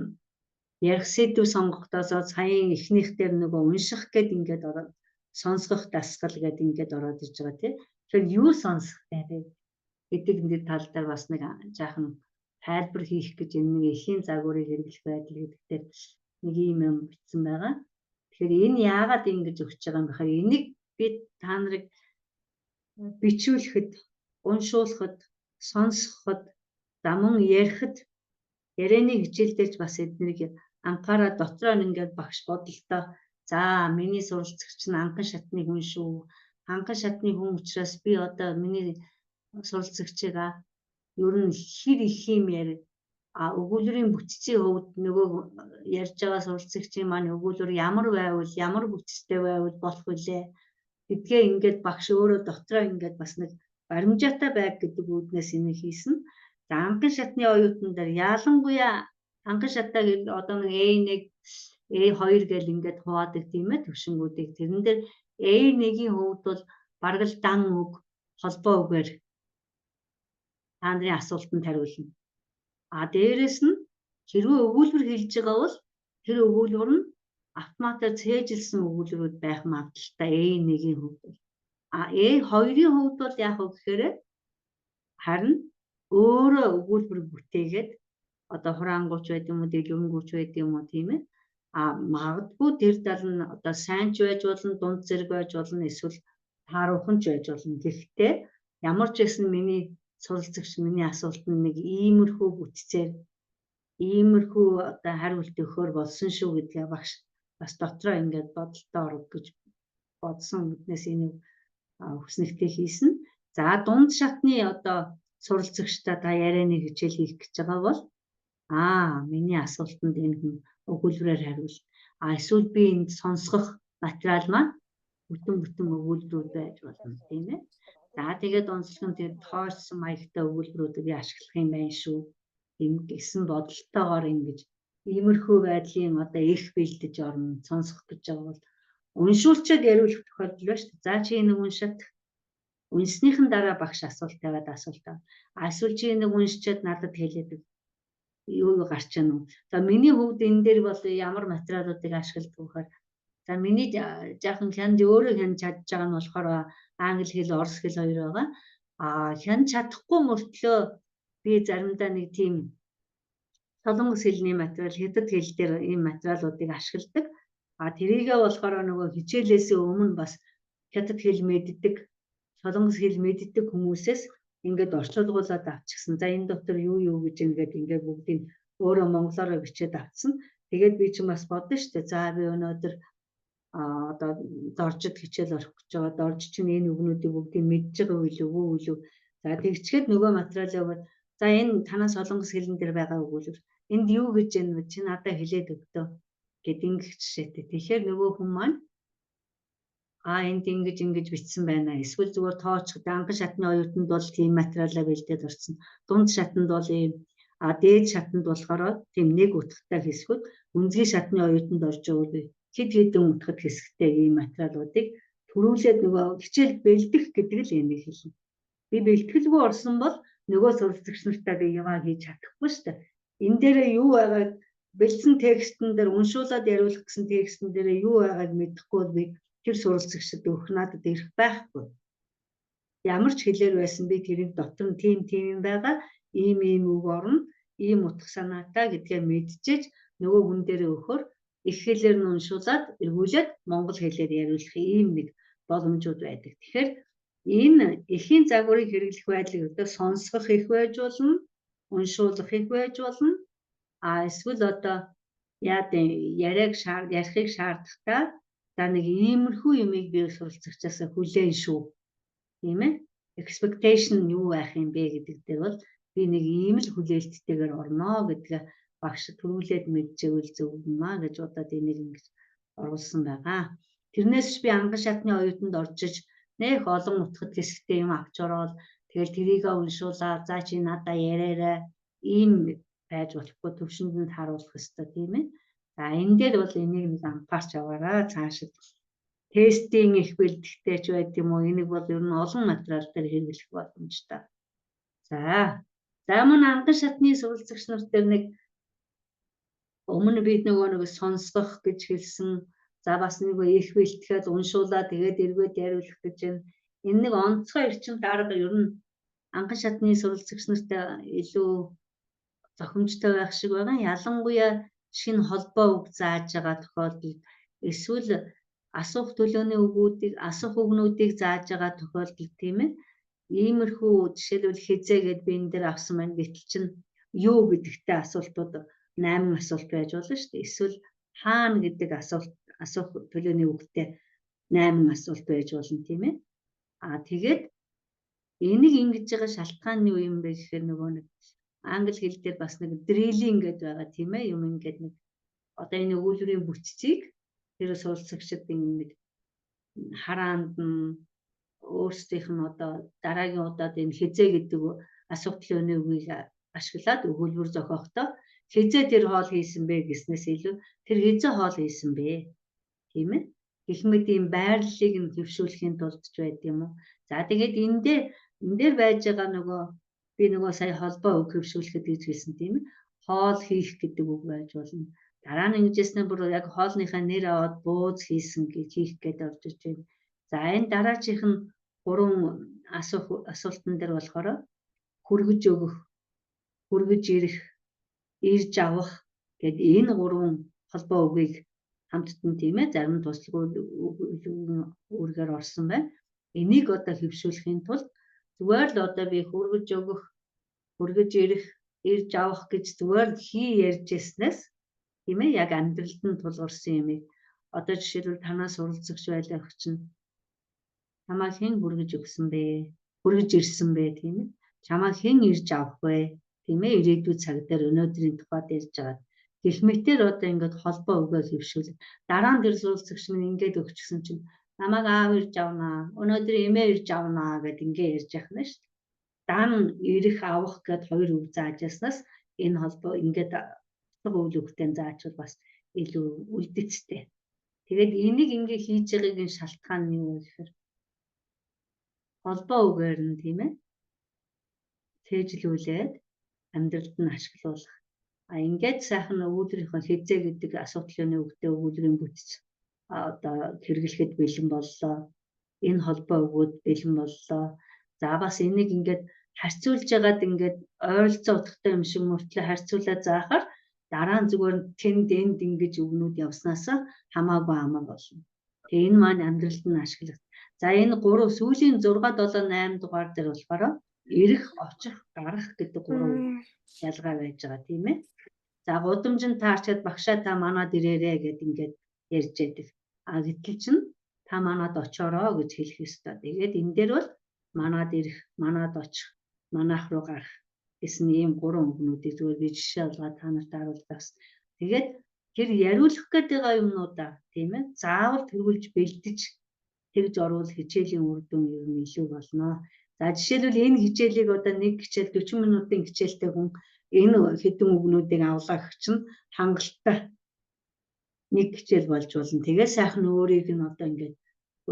ярих сэдв сонгохдоос саяын эхнийх дээр нөгөө унших гэд ингээд ороод сонсгох дасгал гэд ингээд ороод иж байгаа тийм. Тэгэхээр юу сонсох вэ гэдэг энэ тал дээр бас нэг жаахан тайлбар хийх гэж энэ нэг эхийн загварыг хэрэглэх байдал гэдэг дээр нэг юм бичсэн байгаа. Тэгэхээр энэ яагаад ингэж өгч байгаа юм бэ гэхээр энийг би та нарыг бичүүлэхэд, уншуулахад, сонсоход, мөн ярихад ярианы хичээл дээрч бас эднийг анхаарал дотроо ингээд багш бодолтой за миний суралцагч нь анхан шатны хүн шүү. Анхан шатны хүн учраас би одоо миний суралцагчаа ер нь хэр их юм Өгүүлбэрийн бүтцийн хувьд нөгөө ярьж байгаа суралцагчийн маань өгүүлбэр ямар байвал ямар бүтцтэй байвал болох вүлээ гэдгээ ингээд багш өөрөө дотроо ингээд бас нэг баримжаатай байг гэдэг үүднээс энийг хийсэн. За анхан шатны оюутан дээр ялангуяа анхан шатаа гэдэг одоо нэг A1 A2 гэл ингээд хуваадаг тийм ээ төвшингүүдийг тэрэн дээр A1-ийн хувьд бол бараг л дан үг холбоо үгээр та нарын асуултанд хариулна. Дээрэс нь хэрвээ өгүүлбэр хэлж байгаа бол тэр өгүүлбэр нь автоматар цээжилсэн өгүүлбэрүүд байх магадлалтай A1-ийн хувьд. A2-ийн хувьд бол яах вэ гэхээр харин өөрөө өгүүлбэр бүтээгээд одоо хураангуйч байд юм уу дэлгэрэнгүйч байд юм уу тийм ээ. Магадгүй тэр дал нь одоо сайнч байж болно, дунд зэрэг байж болно, эсвэл тааруухан ч байж болно. Гэхдээ ямар ч байсан миний суралцагч миний асуултанд нэг иймэрхүү бүтцээр иймэрхүү одоо хариулт өгөхөр болсон шүү гэдгээ багш бас дотроо ингээд бодолтой орох гэж бодсон үднээс энийг хүснэгтэй хийсэн. За дунд шатны одоо суралцагчтай та ярианы хичээл хийх гэж байгаа бол миний асуултанд энэ өгүүлбэрээр хариул. Эсвэл би энд сонсгох материал маань бүтэн өгүүлбэрүүд байж болно тийм ээ. За тэгээд онцлог нь тэр тооцсон маягтай өгүүлбэрүүдийг ашиглах юм байна шүү. Ийм гэсэн бодолтойгоор ингэж иймэрхүү байдлын одоо их бэлдэж орно сонсох гэж байгаа бол уншуулчаад яриулах тохиолдол байна шүү дээ. За чи нэг уншаад унснийхэн дараа багш асуулт тавиад асуултаа. Эсвэл чи нэг уншичаад надад хэлээд юу гарч ийн үү? За миний хувьд энэ дээр бол ямар материалуудыг ашигладаг вэхээр за миний жаахан хянд өөрөө хянд чадж байгаа нь болохоор англи хэл, орос хэл хоёр байгаа. Хянд чадахгүй мөртлөө би заримдаа нэг тийм солонгос хэлний материал, хятад хэл дээр ийм материалуудыг ашигладаг. Тэрийгээ болохоор нөгөө хичээлээс өмнө бас хятад хэл мэддэг, солонгос хэл мэддэг хүмүүсээс ингээд орчуулгуулад авчихсан. За энэ дотор юу гэж ингээд бүгдийг өөрөө монголоор бичээд авсан. Тэгээд би чинь бас бодсон шүү дээ. За би өнөөдөр одоо доржид хичээл орох гэж байгаа. Дорж чинь энэ үгнүүдийг бүгдийг мэдж байгаа үгүй юу? За тэгчгээд нөгөө материалыг за энэ танаас солонгос хэлэн дээр байгаа өгүүлбэр. Энд юу гэж байна вэ? Чи надад хэлээд өгдөө гэд ингэх жишээтэй. Тэгэхээр нөгөө хүн маань энд ингэж бичсэн байна. Эсвэл зүгээр тоочход анхан шатны оюутанд бол тийм материалаа бэлдээд орсон. Дунд шатанд бол ийм дээд шатанд болохоор тийм нэг утгатай хэсгүүд, үндэсний шатны оюутанд орж байгаа хэд хэдэн утгад хэсэгтэй ийм материалуудыг төрүүлээд нөгөө хичээл бэлдэх гэдэг л энийг хэлнэ. Би бэлтгэлгүй орсон бол нөгөө суралцагч нартай би яваа хийж чадахгүй шүү дээ. Энэ дээрээ юу байгааг бэлдсэн текстэн дээр уншуулад яриулах гэсэн текстэн дээрээ юу байгааг мэдэхгүй би тэр суралцагчд өгөх надад ирэх байхгүй. Ямар ч хэлээр байсан би тэрийг дотор нь тийм юм байгаа, ийм үг орно, ийм утга санаатай гэдгээ мэдчихэж нөгөө хүн дээрээ өгөхөр их хэлээр нь уншуулад эргүүлээд монгол хэлээр яриулах ийм нэг боломжууд байдаг. Тэгэхээр энэ эхийн загварыг хэрэглэх байдлыг одоо сонсгох их байж болно, уншуулах их байж болно. Эсвэл одоо ярихыг шаардахтаа за нэг иймэрхүү юмыг би суралцагчаас хүлээн шүү. Тийм ээ? Expectation юу байх юм бэ гэдэг дээр бол би нэг ийм л хүлээлттэйгээр орно гэдгээ багш төрүүлээд мэдчихвэл зөв юм гэж удаад энийг ингэж оруулсан байгаа. Тэрнээс би анхан шатны оюутанд оржиж нэх олон утгад хэсэгтэй юм авч ороод тэгэл тэрийгээ уншуулаад за чи надаа яриарай ийм байж болохгүй төвшөнд нь харуулах ёстой тийм ээ. За энэ дээр бол энийг нэг анхаарч аваарай цаашид тестийн их бэлтгэхтэй ч байд юм уу энийг бол ер нь олон материал дээр хэрэглэх боломжтой. За мөн анхан шатны суралцагч нар дээр нэг өмнө бид нөгөө сонсгох гэж хэлсэн. За бас нэг их бэлтгэхэд уншуулаад тэгээд эргээд яриулах гэж байна. Энэ нэг онцгой эрчим дарга ер нь анхан шатны суралцагч нартай илүү зохимжтой байх шиг байгаа. Ялангуяа шинэ холбоо үг зааж байгаа тохиолдолд эсвэл асуух төлөөний үгүүдийг асуух үгнүүдийг зааж байгаа тохиолдолд тийм ээ. Иймэрхүү жишээлбэл хизээгээд би энэ дээр авсан байна. Гэтэл чинь юу гэдэгтэй асуултууд 8 асуулт байж болно шүү дээ. Эсвэл хаана гэдэг асуух төлөөний үгтэй 8 асуулт байж болно тийм ээ. Тэгээд энийг ингэж байгаа шалтгаан нь юу юм бэ гэхээр нөгөө нэг англи хэл дээр бас нэг drilling гэдэг байгаа тийм ээ. Юм ингээд нэг одоо энэ өгүүлбэрийн бүтцийг тэр суралцагчид нэг хараанд нь өөрсдийнх нь одоо дараагийн удаад энэ хизээ гэдэг асуугдлын үнийг ашиглаад өгүүлбэр зохиохдоо хизээ тэр хоол хийсэн бэ гэснээс илүү тэр хизээ хоол хийсэн бэ тийм ээ. Гэх мэт ийм байрлалыг нь хөвшүүлэхийн тулд ч байд юм уу. За тэгээд энэ дээр байж байгаа би сая холбоо үг хөвшүүлэхэд гэж хэлсэн тийм ээ. Хоол хийх гэдэг үг байж болно. Дараа нь ингэжсэн бүр яг хоолныхаа нэр аваад бууз хийсэн гэж хийх гэдэг орж иж байна. За энэ дараачих нь 3 асуултан дээр болохоор хүргэж өгөх, хүргэж ирэх, ирж авах гэдэг энэ 3 холбоо үгийг хамттан тийм ээ зарим туслах үүргээр орсон байна. Энийг одоо хөвшүүлэхийн тулд зүгээр л одоо би хүргэж өгөх, хүргэж ирэх, ирж авах гэж зүгээр ярьж яснаас тийм ээ яг амьдралд нь тулгарсан юмыг одоо жишээлбэл танаас суралцагч байлаа чинь чамайг хэн хүргэж өгсөн бэ? Хүргэж ирсэн бэ тийм ээ. Чамайг хэн ирж авах вэ? Тийм ээ ирээдүйд цаг дээр өнөөдрийн тухайд ярьж байгаа. Гэх мэтээр одоо ингээд холбоо өгөө хөвшүүл. Дараа нь тэр суралцагч нь ингээд өгчихсөн чинь намайг аав ирж авнаа, өнөөдөр эмээ ирж авнаа гэд ингээд ярьж яхна шүү дээ. Дан ирэх авах гэд 2 үг зааж яснаас энэ холбоо ингээд үйл өгтөнд заачвал бас илүү үлдэцтэй. Тэгээд энийг ингээд хийж байгаагийн шалтгаан нь юу вэ гэхээр холбоо үгээр нь тийм ээ цээжлүүлээд амьдралд нь ашиглуулах. Ингээд сайхан өгүүлбэрийнхээ хизээ гэдэг асуудлын үгтэй өгүүлбэрийн бүтц одоо хэрэглэхэд бэлэн боллоо. Энэ холбоо өгөөд бэлэн боллоо. За бас энийг ингээд харьцуулж ягаад ингээд ойролцоо утгатай юм шиг мөртлөө харьцуулаад заахаар дараа нь зүгээр тэнд энд ингэж өгнүүд явснаасаа хамаагүй амар болно. Тэгээ энэ маань амьдралд нь ашиглах. За энэ 3 сүүлийн 6, 7, 8 дугаар дээр болохоор ирэх, очих, гарах гэдэг 3 ялгаа байж байгаа тийм ээ. За гудамжинд таарчаад багшаа та манад ирээрээ гэд ингээд ярьж яадаг. Гэтэл чинь та манад очоороо гэж хэлэх ёстой. Тэгээд энэ дээр бол манад ирэх, манад очих, манайх руу гарах гэсэн ийм 3 үгнүүдийг зүгээр би жишээ олгоод та нарт харуулдаг. Тэгээд тэр яриулах гэдэг юмнуудаа тийм ээ заавал тэргүүлж бэлдэж тэгж орвол хичээлийн үр дүн ер нь илүү болно. За жишээлбэл энэ хичээлийг одоо нэг хичээл 40 минутын хичээлтэй хүн энэ хэдэн үгнүүдийг авлаа гэх чинь хангалттай нэг хичээл болж болно. Тэгээ сайхан өөрийг нь одоо ингээд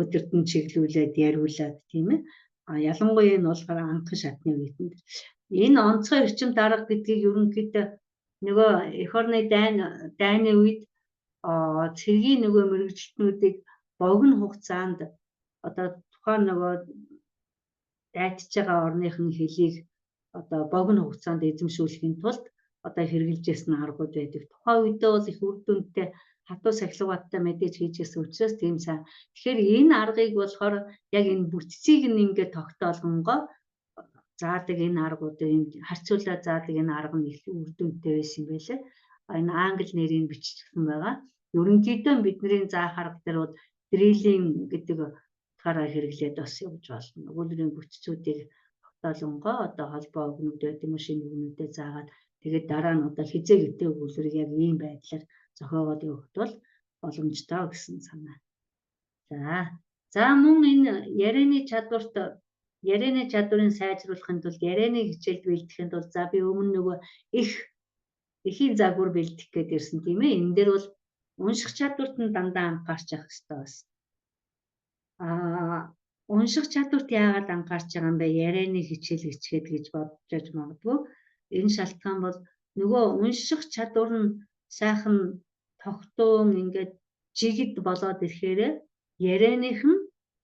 өдөртөн чиглүүлээд яриулаад тийм ээ. Ялангуяа энэ болохоор анхан шатны үеинд энэ онцгой эрчим дарга гэдгийг ерөнхийдөө нөгөө эх орны дайны үед цэргийн нөгөө мэрэгчлэтнүүдийг богино хугацаанд одоо тухайн нөгөө дайтж байгаа орныхын хэлийг одоо богино хугацаанд эзэмшүүлэхийн тулд одоо хэрэгжилжсэн аргууд байдаг. Тухайн үедээ бол их үр дүнтэй хатуу сахилгаваттай мэдээж хийжсэн учраас тийм сайн. Тэгэхээр энэ аргыг болохоор яг энэ бүтцийг нь ингээд тогтоолгонгоо заадаг энэ аргуудыг харьцуулаад заадаг энэ арга нь их үр дүнтэй байсан юм байлээ. Энэ англи нэрийг бичсэн байгаа. Ерөнхийдөө бидний заах арга дээр бол drilling гэдэг утгаараа хэрэглээд бас явж болно. Өгүүлбэрийн бүтцүүдийг тогтоолгонгоо одоо холбоо өгнүүдэд машин өгнүүдэд заагаад тэгээд дараа нь одоо хизээ гэдэг өгүүлбэрийг яг ийм байдлаар зохиогоод явахд бол боломжтой гэсэн санаа. За мөн энэ ярианы чадварыг сайжруулахын тулд ярианы хичээлд бэлдэхин тулд за би өмнө нөгөө эхийн загвар бэлдэх гээд ирсэн тийм ээ. Энэ дээр бол унших чадварт нь дандаа анхаарч явах хэрэгтэй байна. Унших чадварт яагаад анхаарч байгаа юм бэ? Ярианы хичээл хичгээд гэж бодож магадгүй. Энэ шалтгаан бол нөгөө унших чадвар нь сайхан тогтуун ингээд жигд болоод ирэхээр ярианых нь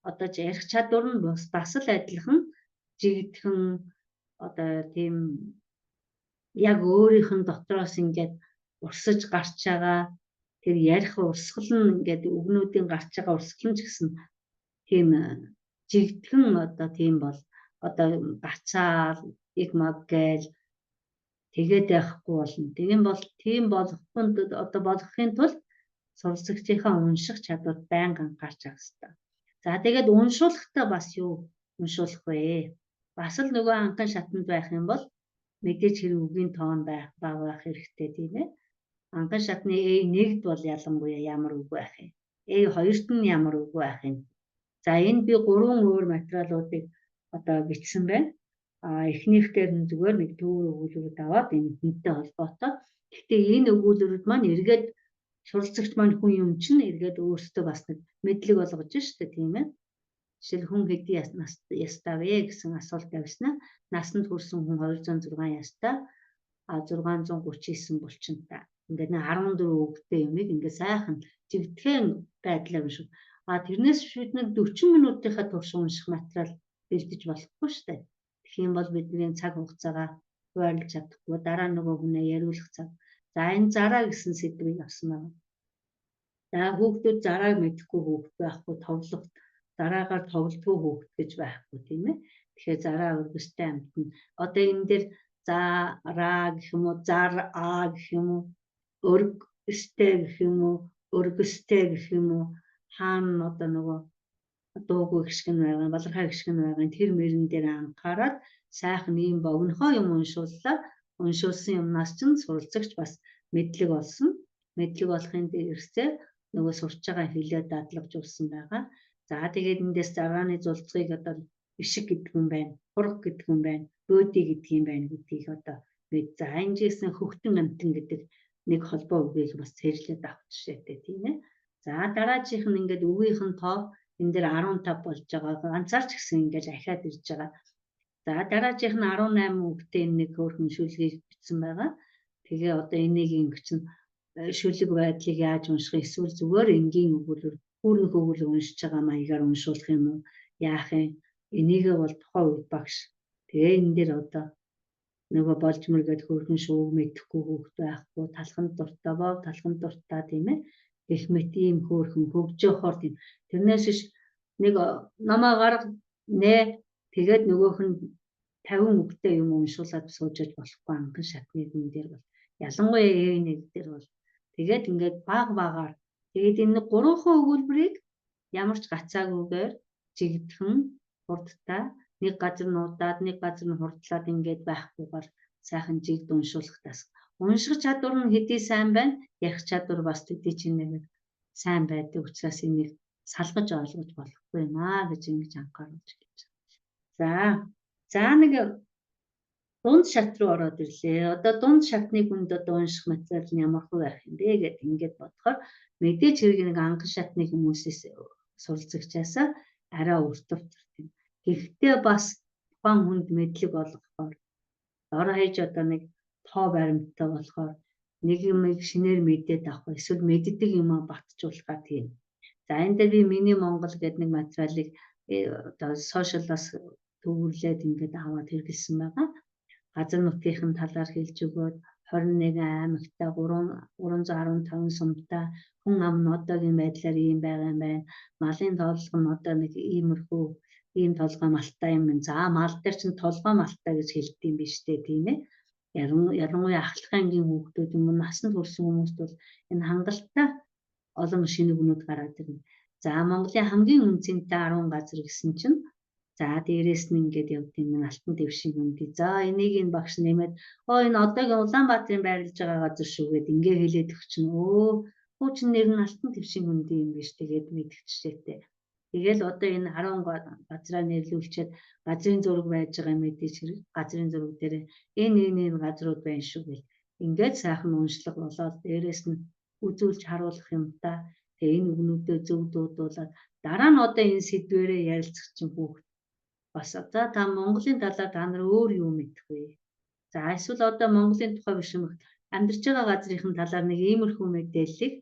одоо ярих чадвар нь бас л адилхан жигдхэн одоо тийм яг өөрийнх нь дотроос ингээд урсаж гарч байгаа тэр ярих урсгал нь ингээд өгнүүдийн гарч байгаа урсгал нь ч гэсэн тийм жигдхэн одоо тийм бол одоо гацаал игмаг гээл тэгээд байхгүй болно. Тийм болохын одоо болгохын тулд суралцагчийнхаа унших чадвар байнга анхаарч авах хэрэгтэй. За тэгээд уншуулахдаа бас юу уншуулах вэ? Бас л нөгөө анхан шатанд байх юм бол мэдээж хэрэг үгийн тоон байх, бага байх хэрэгтэй тийм ээ. Анган шатны A1-д бол ялангуяа ямар үг байх юм. A2-т нь ямар үг байх юм. За энэ би 3 өөр материалуудыг одоо бичсэн байна. Эхнийхтэр нь зүгээр нэг төвөр өгүүлбэрүүд аваад энэ хүнтэй холбоотой. Гэхдээ энэ өгүүлбэрүүд маань эргээд суралцагч маань хүн юм чинь эргээд өөртөө бас нэг мэдлэг болгож штэ тийм ээ. Жишээл хүн хэдий ястаа вэ гэсэн асуулт тавьснаа насанд хүрсэн хүн 206 ястаа 639 булчинтай. Ингээд нэг 14 үгтэй юмыг ингээд сайхан жигдэхэн байдлаар уншив. Тэрнээс бид нэг 40 минутынхаа турш унших материал бэлдэж болохгүй шүү дээ. Тэгэх юм бол бидний цаг хугацаагаа хуваарлаж чадахгүй. Дараа нөгөө хүнээ яриулах цаг. За энэ зараа гэсэн сэдвийг авсан байна. За хүүхдүүд зарааг мэдэхгүй хүүхд байхгүй, тоглох зараагаар тоглодгүй хүүхд гэж байхгүй тийм ээ. Тэгэхээр зараа өргөстэй амтна. Одоо энэ дээр зараа гэх юм уу, зар-аа гэх юм уу, өргөстэй гэх юм уу, өргөстэй гэх юм уу, хаана одоо нөгөө дуугүй гიშг нь байгаа, балархай гიშг нь байгаа. Тэр мөрөн дээр анхаарал сайхан ийм богинохоо юм уншуулсан юмнаас ч суралцагч бас мэдлэг олсон. Мэдлэг олохын дээрсээ нөгөө сурч байгаа хэлээ дадлагжуулсан байгаа. За тэгээд эндээс зарааны зулцгийг одоо ишиг гэдэг юм байна, хург гэдэг юм байна, бөөдий гэдэг юм байна гэдгийг одоо бид за анжээсэн хөвгтөн амтан гэдэг нэг холбоо үгийг бас цэжлээд авах жишээтэй тийм ээ. За дараагийнх нь ингээд үгийнх нь тоо энэ дээр 15 болж байгаа. Ганцаарч гэсэн ингээд ахиад ирж байгаа. За дараагийнх нь 18 үгтэй нэг хөөрхөн шүлгийг бичсэн байгаа. Тэгээ одоо энийг ингэж нь шүлэг байдлыг яаж унших эсвэл зүгээр энгийн өгүүлбэр хүүрнэх өгүүлбэр уншиж байгаа маягаар уншуулах юм уу? Яах юм? Энийгээ бол тухайн үед багш. Тэгээ энэ дээр одоо нөгөө болж мөргээд хөөрхөн шүүг мэдэхгүй хүүхд байхгүй, талхан дуртай бов, талхан дуртай тийм ээ. Их мэт ийм хөөрхөн хөгжөөхөр тийм. Тэрнээс ш нэг намаа гарга нэ тэгээд нөгөөх нь 50 үгтэй юм уншуулад суужиж болохгүй анхан шатны хүн дээр бол ялангуяа нэг дээр бол тэгээд ингээд баг-багаар тэгээд энэ 3 өгүүлбэрийг ямар ч гацаагүйгээр жигдхэн хурдтай нэг газар нуудаад нэг газар нь хурдлаад ингээд байхгүйгээр сайхан жигд уншуулах тас. Унших чадвар нь хэдий сайн байна, ярих чадвар бас төдий чинь нэг сайн байдаг учраас энийг салгаж ойлгож болохгүй юм аа гэж ингэж анхааруулж гэж. За нэг дунд шат руу ороод ирлээ. Одоо дунд шатны хүнд одоо унших материал нь ямар хөө байх юм бэ гэд ингээд бодохоор мэдээж хэрэг нэг анган шатны хүмүүсээс суралцагчаас арай өртөвтөр тийм. Гэхдээ бас тухайн хүнд мэдлэг олгохоор дор хаяж одоо нэг тоо баримттай болохоор нэг юмыг шинээр мэдээд авах эсвэл мэддэг юм батжуулахаа тийм. За энэ дээр би миний Монгол гэдэг нэг материалыг одоо сошиалаас төвөрлээд ингээд аваад хэрэглэсэн байгаа. Газар нутгийн талаар хэлж өгөөд 21 аймагтай 315 сумтай хүн ам нь одоогийн байдлаар ийм байгаа юм байна. Малын тооллого нь одоо нэг иймэрхүү ийм толгой малтай юм. За мал дээр чинь толгой малтай гэж хэлдэг юм биш үү тийм ээ. Ялангуяа ахлах ангийн хүүхдүүд юм насанд хүрсэн хүмүүст бол энэ хангалттай олон шинэ үгнүүд гараад ирнэ. За Монголын хамгийн үнцэнтэй 10 газар гэсэн чинь за дээрээс нь ингээд явд юм алтан дэвшин үнэтэй. За энийг энэ багш нэмээд энэ одоогийн Улаанбаатарын байрлаж байгаа газар шүү гэд ингээ хэлээд өгчин. Хуучин нэр нь алтан дэвшин үнэтэй юм биш тэгээд мэдчихжээ. Тэгэл одоо энэ 10 газраа нэрлүүлчихэд газрын зураг байж байгаа мэдээж хэрэг газрын зураг дээр энэ газрууд байна шүү гэл ингээд сайхан уншлага болоод дээрээс нь үзүүлж харуулах юмтай тэгээ энэ үгнүүдэд зөв дуудуулаад дараа нь одоо энэ сэдвэрээ ярилцах чинь хүүхд бас за та Монголын талаар та нар өөр юу мэдэх вэ? За эсвэл одоо Монголын тухай биш юм амьдарч байгаа газрын талаар нэг иймэрхүү мэдээллийг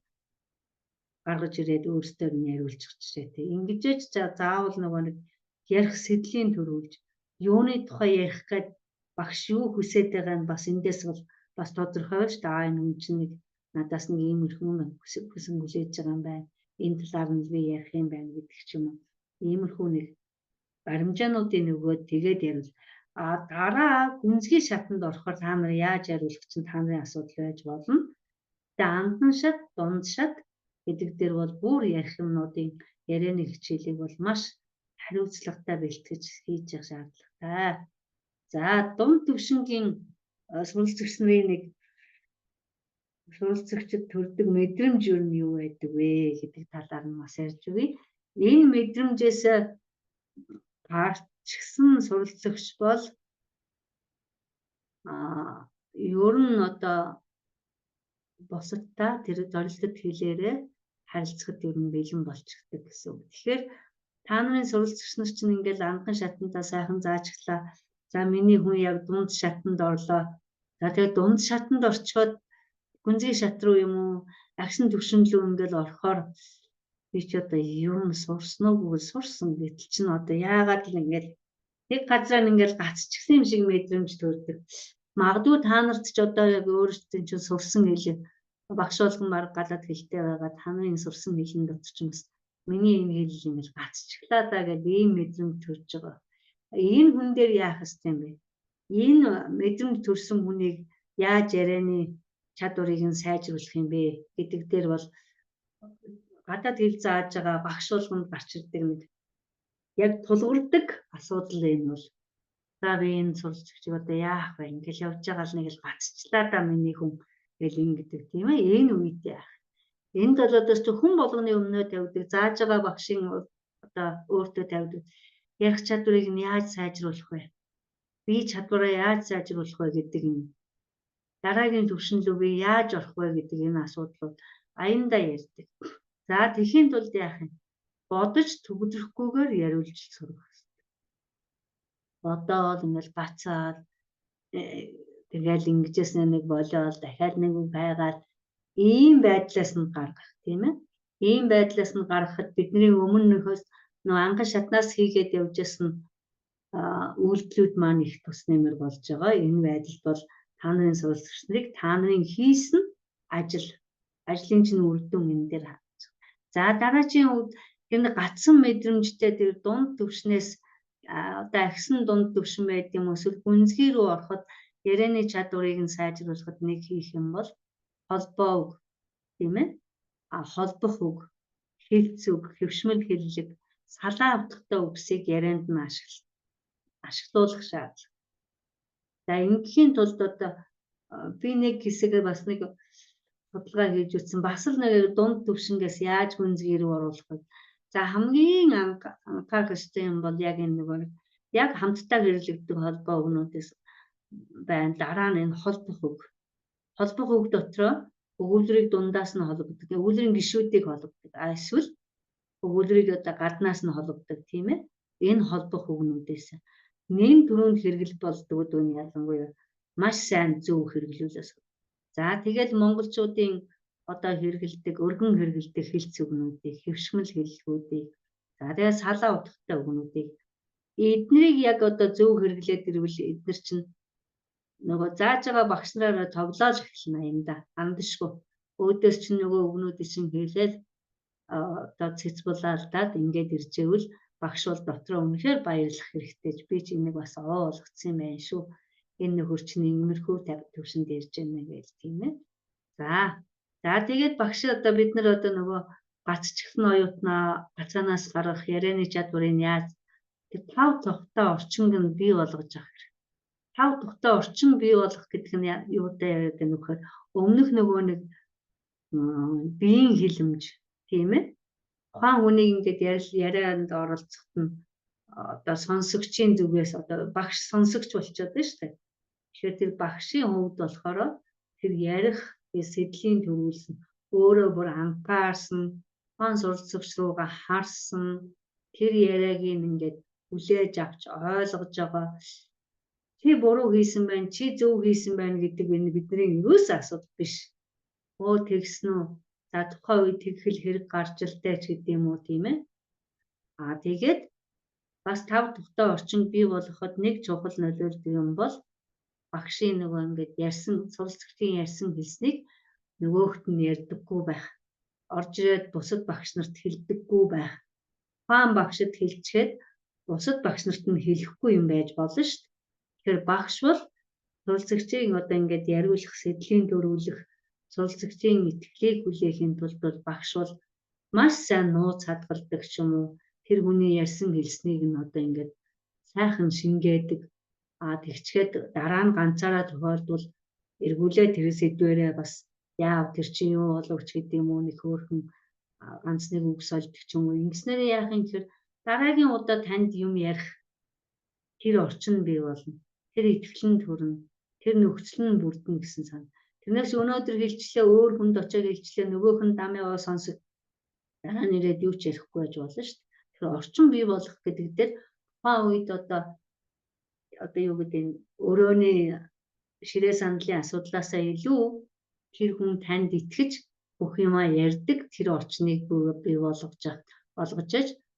гаргаж ирээд өөрсдөө нь яриулчих жишээтэй. Ингэжээч заавал нөгөө нэг ярих сэдлийн төрүүлж юуны тухай ярих гээд багш юу хүсэж байгаа нь бас эндээс бол бас тодорхойлж энэ хүн чинь нэг надаас нэг иймэрхүү хүсэн хүлээж байгаа юм байна. Энэ талаар нь би ярих юм байна гэдэг ч юм уу. Иймэрхүү нэг баримжаануудын нөгөөд тэгээд ярил. Дараа гүнзгий шатанд орохоор та нар яаж яриулах чинь та нарын асуудал байж болно. Тэгээ андан шат, дунд шат гэдэг дээр бол бүр ярих юмнуудын ярианы хичээлийг бол маш хариуцлагатай бэлтгэж хийж явах шаардлагатай. За дунд төвшингийн суралцагч нарын нэг суралцагчид төрдөг мэдрэмж юу нь юу байдаг вэ гэдэг талаар нь бас ярьж өгье. Энэ мэдрэмжээс гарчсан суралцагч бол ер нь одоо бусадтай тэр зорилтод хэлээрээ харилцахад ер нь бэлэн болчихдог гэсэн үг. Тэгэхээр та нарын суралцагч нар чинь ингээл анхан шатандаа сайхан заачглаа. За миний хүн яг дунд шатанд орлоо. За тэгээд дунд шатанд орчход гүнзгий шат руу юм уу агшин төвшин рүү ингээл орохоор би ч одоо ер нь сурсан уу сурсан гэтэл чинь одоо яагаад л ингээл нэг газар ингээл гацчихсан юм шиг мэдрэмж төрдөг. Магадгүй та нарт ч одоо яг өөрсдөө чинь сурсан хэлээ багш болгон баг гадаад хэлтэй байгаа та нарын сурсан хэлэн дотор ч бас миний энэ хэл ингээл гацчихлаа да гэдэг ийм мэдрэмж төрж байгаа. Энэ хүн дээр яах ёстой юм бэ? Энэ мэдрэмж төрсэн хүнийг яаж ярианы чадварыг нь сайжруулах юм бэ гэдэг дээр бол гадаад хэл зааж байгаа багш болгонд гарч ирдэг нэг яг тулгуурдаг асуудал энэ бол. За би энэ суралцагчийг одоо яах вэ? Ингээл явж байгаа л нэг л гацчлаа да миний хүн гэл ингэдэг тийм ээ. Энэ үед яах? Энэ талаадаас ч хүн болгоны өмнөө тавьдаг зааж байгаа багшийн одоо өөртөө тавьдаг ярих чадварыг нь яаж сайжруулах вэ? Би чадвараа яаж сайжруулах вэ гэдэг юм. Дараагийн төвшин рүү би яаж орох вэ гэдэг энэ асуудлууд аяндаа ярьдаг. За тэхийн тулд яах юм? Бодож төвлөрөхгүйгээр яриулж сурах хэрэгтэй. Бодоод ингээл гацаад тэгэл ингэжээс нэг болоод дахиад нэг байгаад ийм байдлаас нь гаргах тийм ээ. Ийм байдлаас нь гаргахад бидний өмнөхөөс нөө анхан шатнаас хийгээд явжсэн үйлдэлүүд маань их тус нэмэр болж байгаа. Энэ байдал бол та нарын суралцагч нарыг та нарын хийсэн ажлын чинь үр дүн энэ дээр харж. За дараагийн үед энэ гацсан мэдрэмжтэй тэр дунд төвшнээс одоо агсан дунд төвшин байд юм уу эсвэл гүнзгий рүү ороход ярианы чадварыг нь сайжруулахад нэг хийх юм бол холбоо үг тийм ээ. Холбох үг, хэлц үг, хөвшмөл хэллэг, салаа автахтай үгсийг ярианд нь ашиглуулах шаардлага. За ингийн тулд одоо би нэг хэсэг бас нэг судалгаа хийж үзсэн. Бас л нэг дунд төвшингээс яаж гүнзгий рүү оруулах вэ? За хамгийн анхаарах ёстой юм бол яг энэ нэг яг хамтдаа хэрэглэгдэх холбоо өгнүүдээс байна. Дараа нь энэ холбох үг. Холбох үг дотроо өгүүлбэрийг дундаас нь холбогддог. Өгүүлбэрийн гишүүдийг холбогддог. Эсвэл өгүүлбэрийг одоо гаднаас нь холбогддог тийм ээ. Энэ холбох үгнүүдээс нэм төрөнд хэрэглэл болдог үн ялангуяа маш сайн зөв хэрэглүүлээс. За тэгэл монголчуудын одоо хэрэглэдэг, өргөн хэрэглэдэг хэлц үгнүүдийг, хөвшмөл хэллэгүүдийг, за тэгээ салаа утгатай үгнүүдийг эднийг яг одоо зөв хэрэглээд ирвэл эдгээр чинь нөгөө зааж байгаа багш нараараа тоглоал эхэлнэ юм да. Андашгүй. Өөдөөс чинь нөгөө үгнүүдийг чинь хэлээл одоо цэцбулаалдаад ингээд иржээвэл багш бол дотроо үнэхээр баярлах хэрэгтэй. Би ч энийг бас ойлгоцсон юм байна шүү. Энэ нөхөр чинь иймэрхүү төвшөнд ирж байна гэж тийм ээ. За тэгээд багш одоо бид нар одоо нөгөө гацчихсан оюутнаа гацаанаас гаргах ярианы чадварыг яаж тэр 5 тухтай орчинг нь бий болгож авах хэрэгтэй. 5 тухтай орчин бий болгох гэдэг нь юутай яриад байна вөхөр өмнөх нөгөө нэг биеийн хилэмж тийм ээ. Ухаан хүнийг ингээд ярианд оролцоход нь одоо сонсогчийн зүгээс одоо багш сонсогч болчиход байна шүү дээ. Тэгэхээр тэр багшийн хувьд болохоор тэр ярих сэдлийн төрүүлсэн өөрөө бүр анхаарсан, ухаан суралцагч руугаа харсан тэр яриаг ингээд хүлээж авч ойлгож байгаа. Чи буруу хийсэн байна, чи зөв хийсэн байна гэдэг энэ бидний ерөөсөө асуудал биш. Тэгсэн үү? За тухайн үед тэгхэл хэрэг гарч илтэй ч гэдэм үү тийм ээ. Тэгээд бас 5 тухтай орчин бий болгоход нэг чухал нөлөөлдөг юм бол багшийн нөгөө ингээд ярьсан суралцагчийн ярьсан хэлснийг нөгөөхт нь ярьдаггүй байх. Орж ирээд бусад багш нарт хэлдэггүй байх. Ухаан багшид хэлчихэд бусад багш нарт нь хэлэхгүй юм байж болно шүү дээ. Тэгэхээр багш бол суралцагчийг одоо ингээд яриулах, сэдлийн төрүүлэх, суралцагчийн итгэлийг хүлээхийн тулд бол багш бол маш сайн нууц хадгалдаг ч юм уу. Тэр хүний ярьсан хэлснийг нь одоо ингээд сайхан шингээдэг. Тэгчгээд дараа нь ганцаараа тохиолдвол эргүүлээд тэр сэдвэрээ бас яав тэр чинь юу болов ч гэдэг юм уу, нэг хөөрхөн ганц нэг үг сольдог ч юм уу. Ингэснээрээ яах юм гэхээр дараагийн удаа танд юм ярих тэр орчин бий болно. Тэр итгэлэн төрнө. Тэр нөхцөл нь бүрдэнэ гэсэн сан. Тэрнээс өнөөдөр хэлчлээ өөр хүнд очиод хэлчлээ нөгөөх нь дамжаа сонсог дараа нь ирээд юу ч ярихгүй байж болно шүү дээ. Тэр орчин бий болох гэдэг дээр тухайн үед одоо юу гэдэг нь өрөөний ширээ сандлын асуудлаасаа илүү тэр хүн танд итгэж бүх юмаа ярьдаг тэр орчныг бий болгож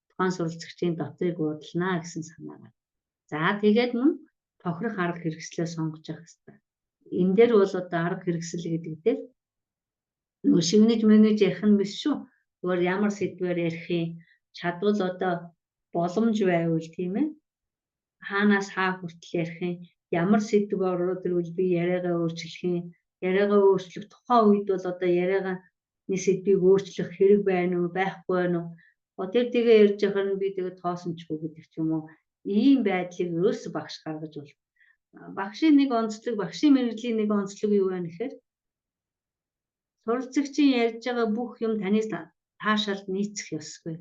тухайн суралцагчийн дотрыг бодлоо гэсэн санаагаар. За тэгээд мөн тохирох арга хэрэгслээ сонгож явах хэрэгтэй. Энэ дээр бол одоо арга хэрэгсэл гэдэг дээр нөгөө шивнэж мэнэж ярих нь биш шүү. Зүгээр ямар сэдвээр ярихын чадвал одоо боломж байвал тийм ээ. Хаанаас хаа хүртэл ярихын, ямар сэдв ороод ирвэл би яриагаа өөрчлөх юм. Яриагаа өөрчлөх тухайн үед бол одоо яриагааны сэдвийг өөрчлөх хэрэг байна уу, байхгүй байна уу? Тэр тэгээ ярьж байхаар нь би тэгээ тоосончгүй гэдэг ч юм уу. Ийм байдлыг ерөөсө багш гаргаж бол. Багшийн нэг онцлог, багшийн мэргэжлийн нэг онцлог юу вэ гэхээр суралцагчийн ярьж байгаа бүх юм танаас таашаалд нийцэх ёсгүй,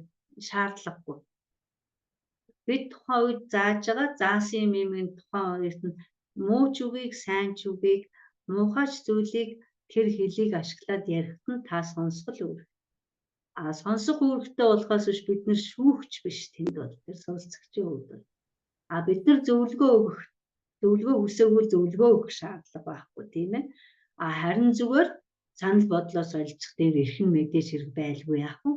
шаардлагагүй. Бид тухайн үед зааж байгаа заасан юмын тухайн үед нь муу ч үгийг, сайн ч үгийг, муухай зүйлийг тэр хэлийг ашиглаад ярихт нь та сонсгол үүрэг. Сонсох үүрэгтэй болохоос биш бид нар шүүгч биш тэнд бол тэр суралцагчийн үед бол. Бид нар зөвлөгөө хүсээгүй зөвлөгөө өгөх шаардлага байхгүй тийм ээ. Харин зүгээр санал бодлоос олзох дээр эрхэн мэдээж хэрэг байлгүй яах вэ?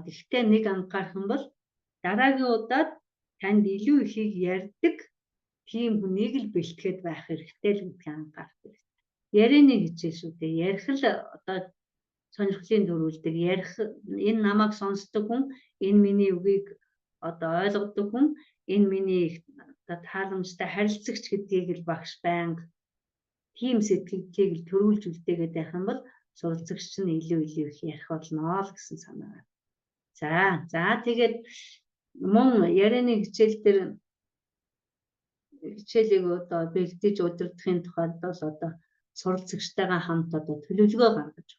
Гэхдээ нэг анхаарах юм бол дараагийн удаад танд илүү ихийг ярьдаг тийм хүнийг л бэлтгээд байх хэрэгтэй л гэдгийг анхаарах хэрэгтэй. Ярианы хичээл шүү дээ. Ярих л одоо сонирхлын төрүүлдэг. Ярих энэ намайг сонсдог хүн, энэ миний үгийг одоо ойлгодог хүн, энэ миний тааламжтай харилцагч гэдгийг л багш байнга тийм сэтгэлийг л төрүүлж үлдээгээд байх юм бол суралцагч нь илүү их ярих болно л гэсэн санаа. За тэгээд мөн ярианы хичээл дээр хичээлийг одоо бэлдэж удирдахын тулд бол одоо суралцагчтайгаа хамт одоо төлөвлөгөө гаргаж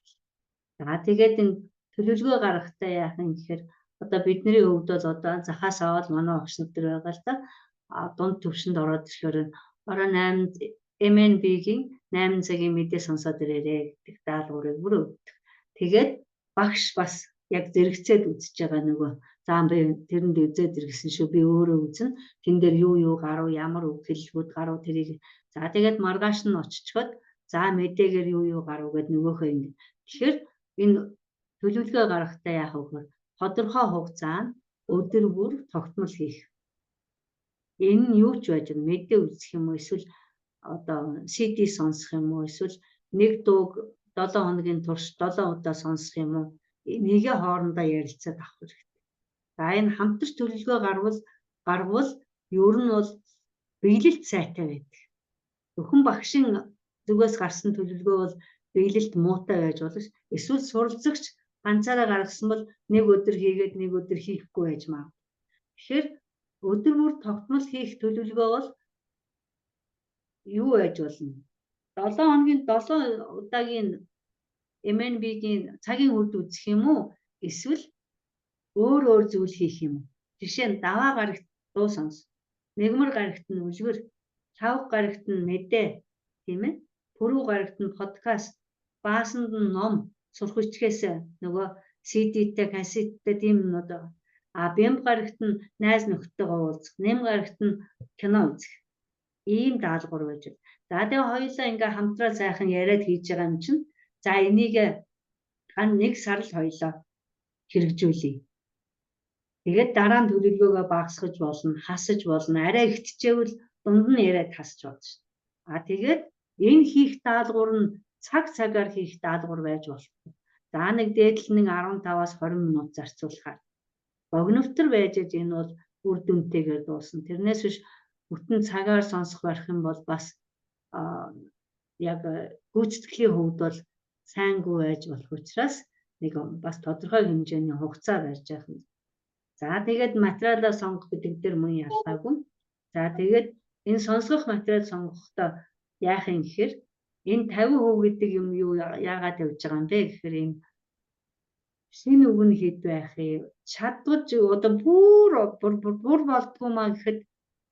байна. Тэгээд энэ төлөвлөгөө гаргахдаа яах юм гэхээр одоо бидний хувьд бол одоо захаас аваад манай багш нар дээр байгаа л да. Дунд төвшөнд ороод ирэхээр ороо 8 MNB-гийн 8 цагийн мэдээ сонсоод ирээрээ гэдэг даалгаврыг бүр өгдөг. Тэгээд багш бас яг зэрэгцээд үзэж байгаа нөгөө би тэрэнд үзээд иргэсэн шүү. Би өөрөө үзнэ. Тэн дээр юу гарав, ямар үг хэллэгүүд гарав тэрийг. Тэгээд маргааш нь очичход мэдээгээр юу гарав гэд нөгөөхөө ингэ. Тэгэхээр энэ төлөвлөгөө гаргахдаа яах вэ гэхээр тодорхой хугацаанд өдөр бүр тогтмол хийх. Энэ нь юу ч байж мэдээ үзэх юм уу, эсвэл одоо CD сонсох юм уу, эсвэл нэг дууг 7 хоногийн турш 7 удаа сонсох юм уу? Нэгэ хоорондоо ярилцаад авах хэрэгтэй. Энэ хамтарч төлөвлөгөө гаргавал ер нь бол биелэлт сайтай байдаг. Зөвхөн багшийн зүгээс гарсан төлөвлөгөө бол биелэлт муутай байж болно. Эсвэл суралцагч ганцаараа гаргасан бол нэг өдөр хийгээд нэг өдөр хийхгүй байж магадгүй. Тэгэхээр өдөр бүр тогтмол хийх төлөвлөгөө бол юу байж болно? 7 хоногийн 7 удаагийн MNB-гийн цагийн үрд үзэх юм уу? Эсвэл өөр зүйл хийх юм уу? Жишээ нь даваа гарагт дуу сонс, мэгмар гарагт нь үлгэр, шавх гарагт нь мэдээ, тийм ээ? Пүрэв гарагт нь подкаст, баасанд нь ном, сурах хүчгээс нөгөө CD-тэй, кассеттэй тийм юмнууд байгаа. Бямб гарагт нь найз нөхдөйгөө уулзах, нэм гарагт нь кино үзэх. Ийм даалгавар байж байна. Тэгээ хоёулаа ингээ хамтраа сайхан яриад хийж байгаа юм чинь энийг нэг сар л хоёлоо хэрэгжүүлье. Тэгээд дараа нь төлөвлөгөөгөө багасгаж болно, хасаж болно. Арай ихтчээвэл дунд нь яриад хасч болно шүү. Тэгээд энэ хийх даалгавар нь цагаар хийх даалгавар байж болно. Нэг дээдл нэг 15-аас 20 минут зарцуулахаар богиновтор байж энэ бол үр дүнтэйгээр дуусна. Тэрнээс биш бүтэн цагаар сонсох барих юм бол бас яг гүйцэтгэлийн хувьд бол сайнгүй байж болох учраас нэг бас тодорхой хэмжээний хугацаа барьж явах юм. Тэгээд материалаа сонгох гэдэг дээр мөн ялгаагүй. Тэгээд Энэ сонсгох материал сонгохдоо яах юм гэхээр энэ 50% гэдэг юм юу яагаад тавьж байгаа юм бэ гэхээр энэ шинэ үг нь хэд байх юм? Чадварч одоо бүр болдгоо маа гэхэд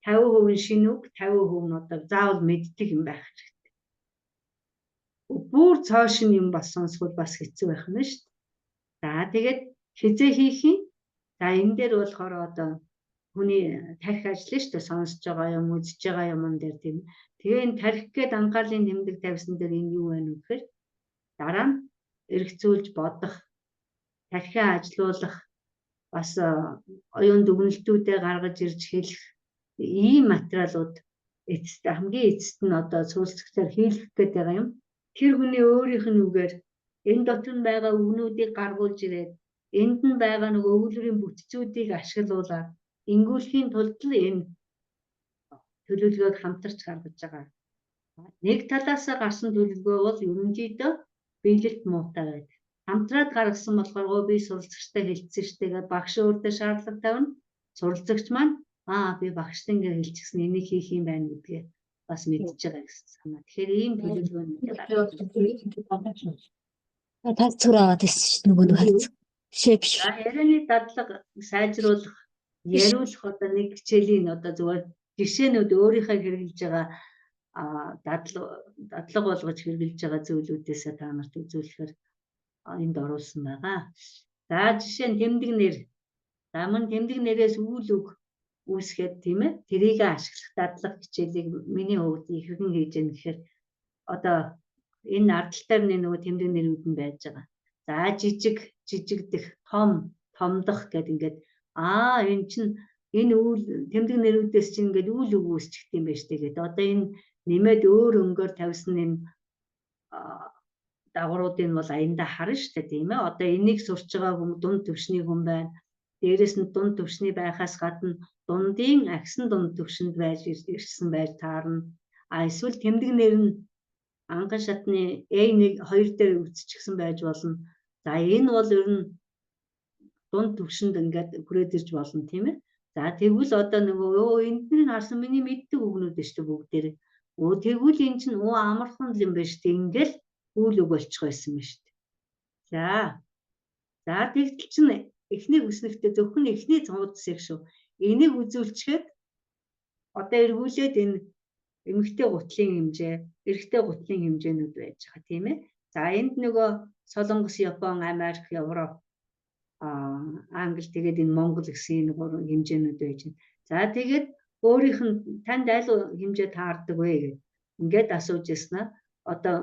50% нь шинэ үг, 50% нь одоо заавал мэддэг юм байх хэрэгтэй. Бүр цоо шинэ юм бас сонсвол бас хэцүү байх нь шүү дээ. За тэгээд хизээ хийх юм? За энэ дээр болохоор одоо хүний тарих ажил шүү дээ, сонсож байгаа юм, үзэж байгаа юм дээр тийм. Тэгээ энэ тарих гээд анхаарлын тэмдэг тавьсан дээр энэ юу вэ гэхээр дараа нь эргцүүлж бодох, тархиа ажилуулах, бас оюун дүгнэлтүүдээ гаргаж ирж хэлэх ийм материалууд хамгийн эцэст нь одоо сүүлцэгтэр хийлгэх гээд байгаа юм. Тэр хүний өөрийнх нь үгээр энэ дотор нь байгаа үгнүүдийг гаргуулж ирээд энд нь байгаа нэг өгүүлбэрийн бүтцүүдийг ашиглуулаад ингүүлэхийн тулд л энэ төлөвлөгөөг хамтарч гаргаж байгаа. Нэг талаас гарсан төлөвлөгөө бол ерөнхийдөө биелэлт муутай байдаг. Хамтраад гаргасан болохоор би суралцагчтай хэлцсэн штэ гэдэг багш өөртөө шаардлага тавина. Суралцагч маань би багштай ингэ хэлчихсэн энийг хийх юм байна гэдгээ бас мэдчихэж байгаа гэсэн санаа. Тэгэхээр ийм төлөвлөгөө тал цүр аваад ирсэн шүү нөгөө нэг хац. Шэп биш. Ярианы дадлага сайжруулах, яриулах одоо нэг хичээлийн одоо зүгээр жишээнүүд өөрийнхөө хэрэгжилж байгаа дадлага болгож хэрэгжилж байгаа зүйлүүдээсээ та нарт үзүүлэхээр энд оруулсан байгаа. За жишээ нь тэмдэг нэр. За мөн тэмдэг нэрээс үйл үг үүсгээд тийм ээ. Тэрийг ашиглах дадлага хичээлийг миний хувьд ихэнх хийж яах гэхээр одоо энэ ардталтаар нөгөө тэмдэг нэрүүд нь байж байгаа. За жижигдэх, томдох гэдэг ингээд энэ чинь энэ үйл тэмдэг нэрүүдээс чинь ингээд үйл үг үүсчихдэг юм байна штэ гэдэг. Одоо энэ нэмээд өөр өнгөөр тавьсан энэ дагавруудыг бол аянда харна штэ тийм ээ. Одоо энийг сурч байгаа хүн дунд төвшний хүн байна. Дээрээс нь дунд төвшний байхаас гадна дундын агсан дунд төвшөнд байж ирсэн байж таарна. Эсвэл тэмдэг нэр нь анган шатны A1 2 дээр үүсчихсэн байж болно. За энэ бол ер нь дунд төвшөнд ингээд хүрээд ирж болно тийм ээ. За тэгвэл одоо нөгөө энд нь харсан миний мэддэг үгнүүд шүү дээ бүгдээр. Тэгвэл эн чинь амархан л юм байна шүү дээ. Ингээл үйл үг болчих байсан юм шүү дээ. За тэгтэл чинь эхний хүснэгтээ зөвхөн эхний цуудсыг шүү. Энийг үзүүлчихэд одоо эргүүлээд энэ эмэгтэй гутлын хэмжээ, эрэгтэй гутлын хэмжээнүүд байж байгаа тийм ээ. За энд нөгөө Солонгос, Япон, Америк, Европ, Англи тэгээд энэ Монгол гэсэн энэ гурван хэмжээнүүд байж байна. За тэгээд өөрийнх нь танд аль хэмжээ таардаг вэ гэж ингээд асууж яснаа. Одоо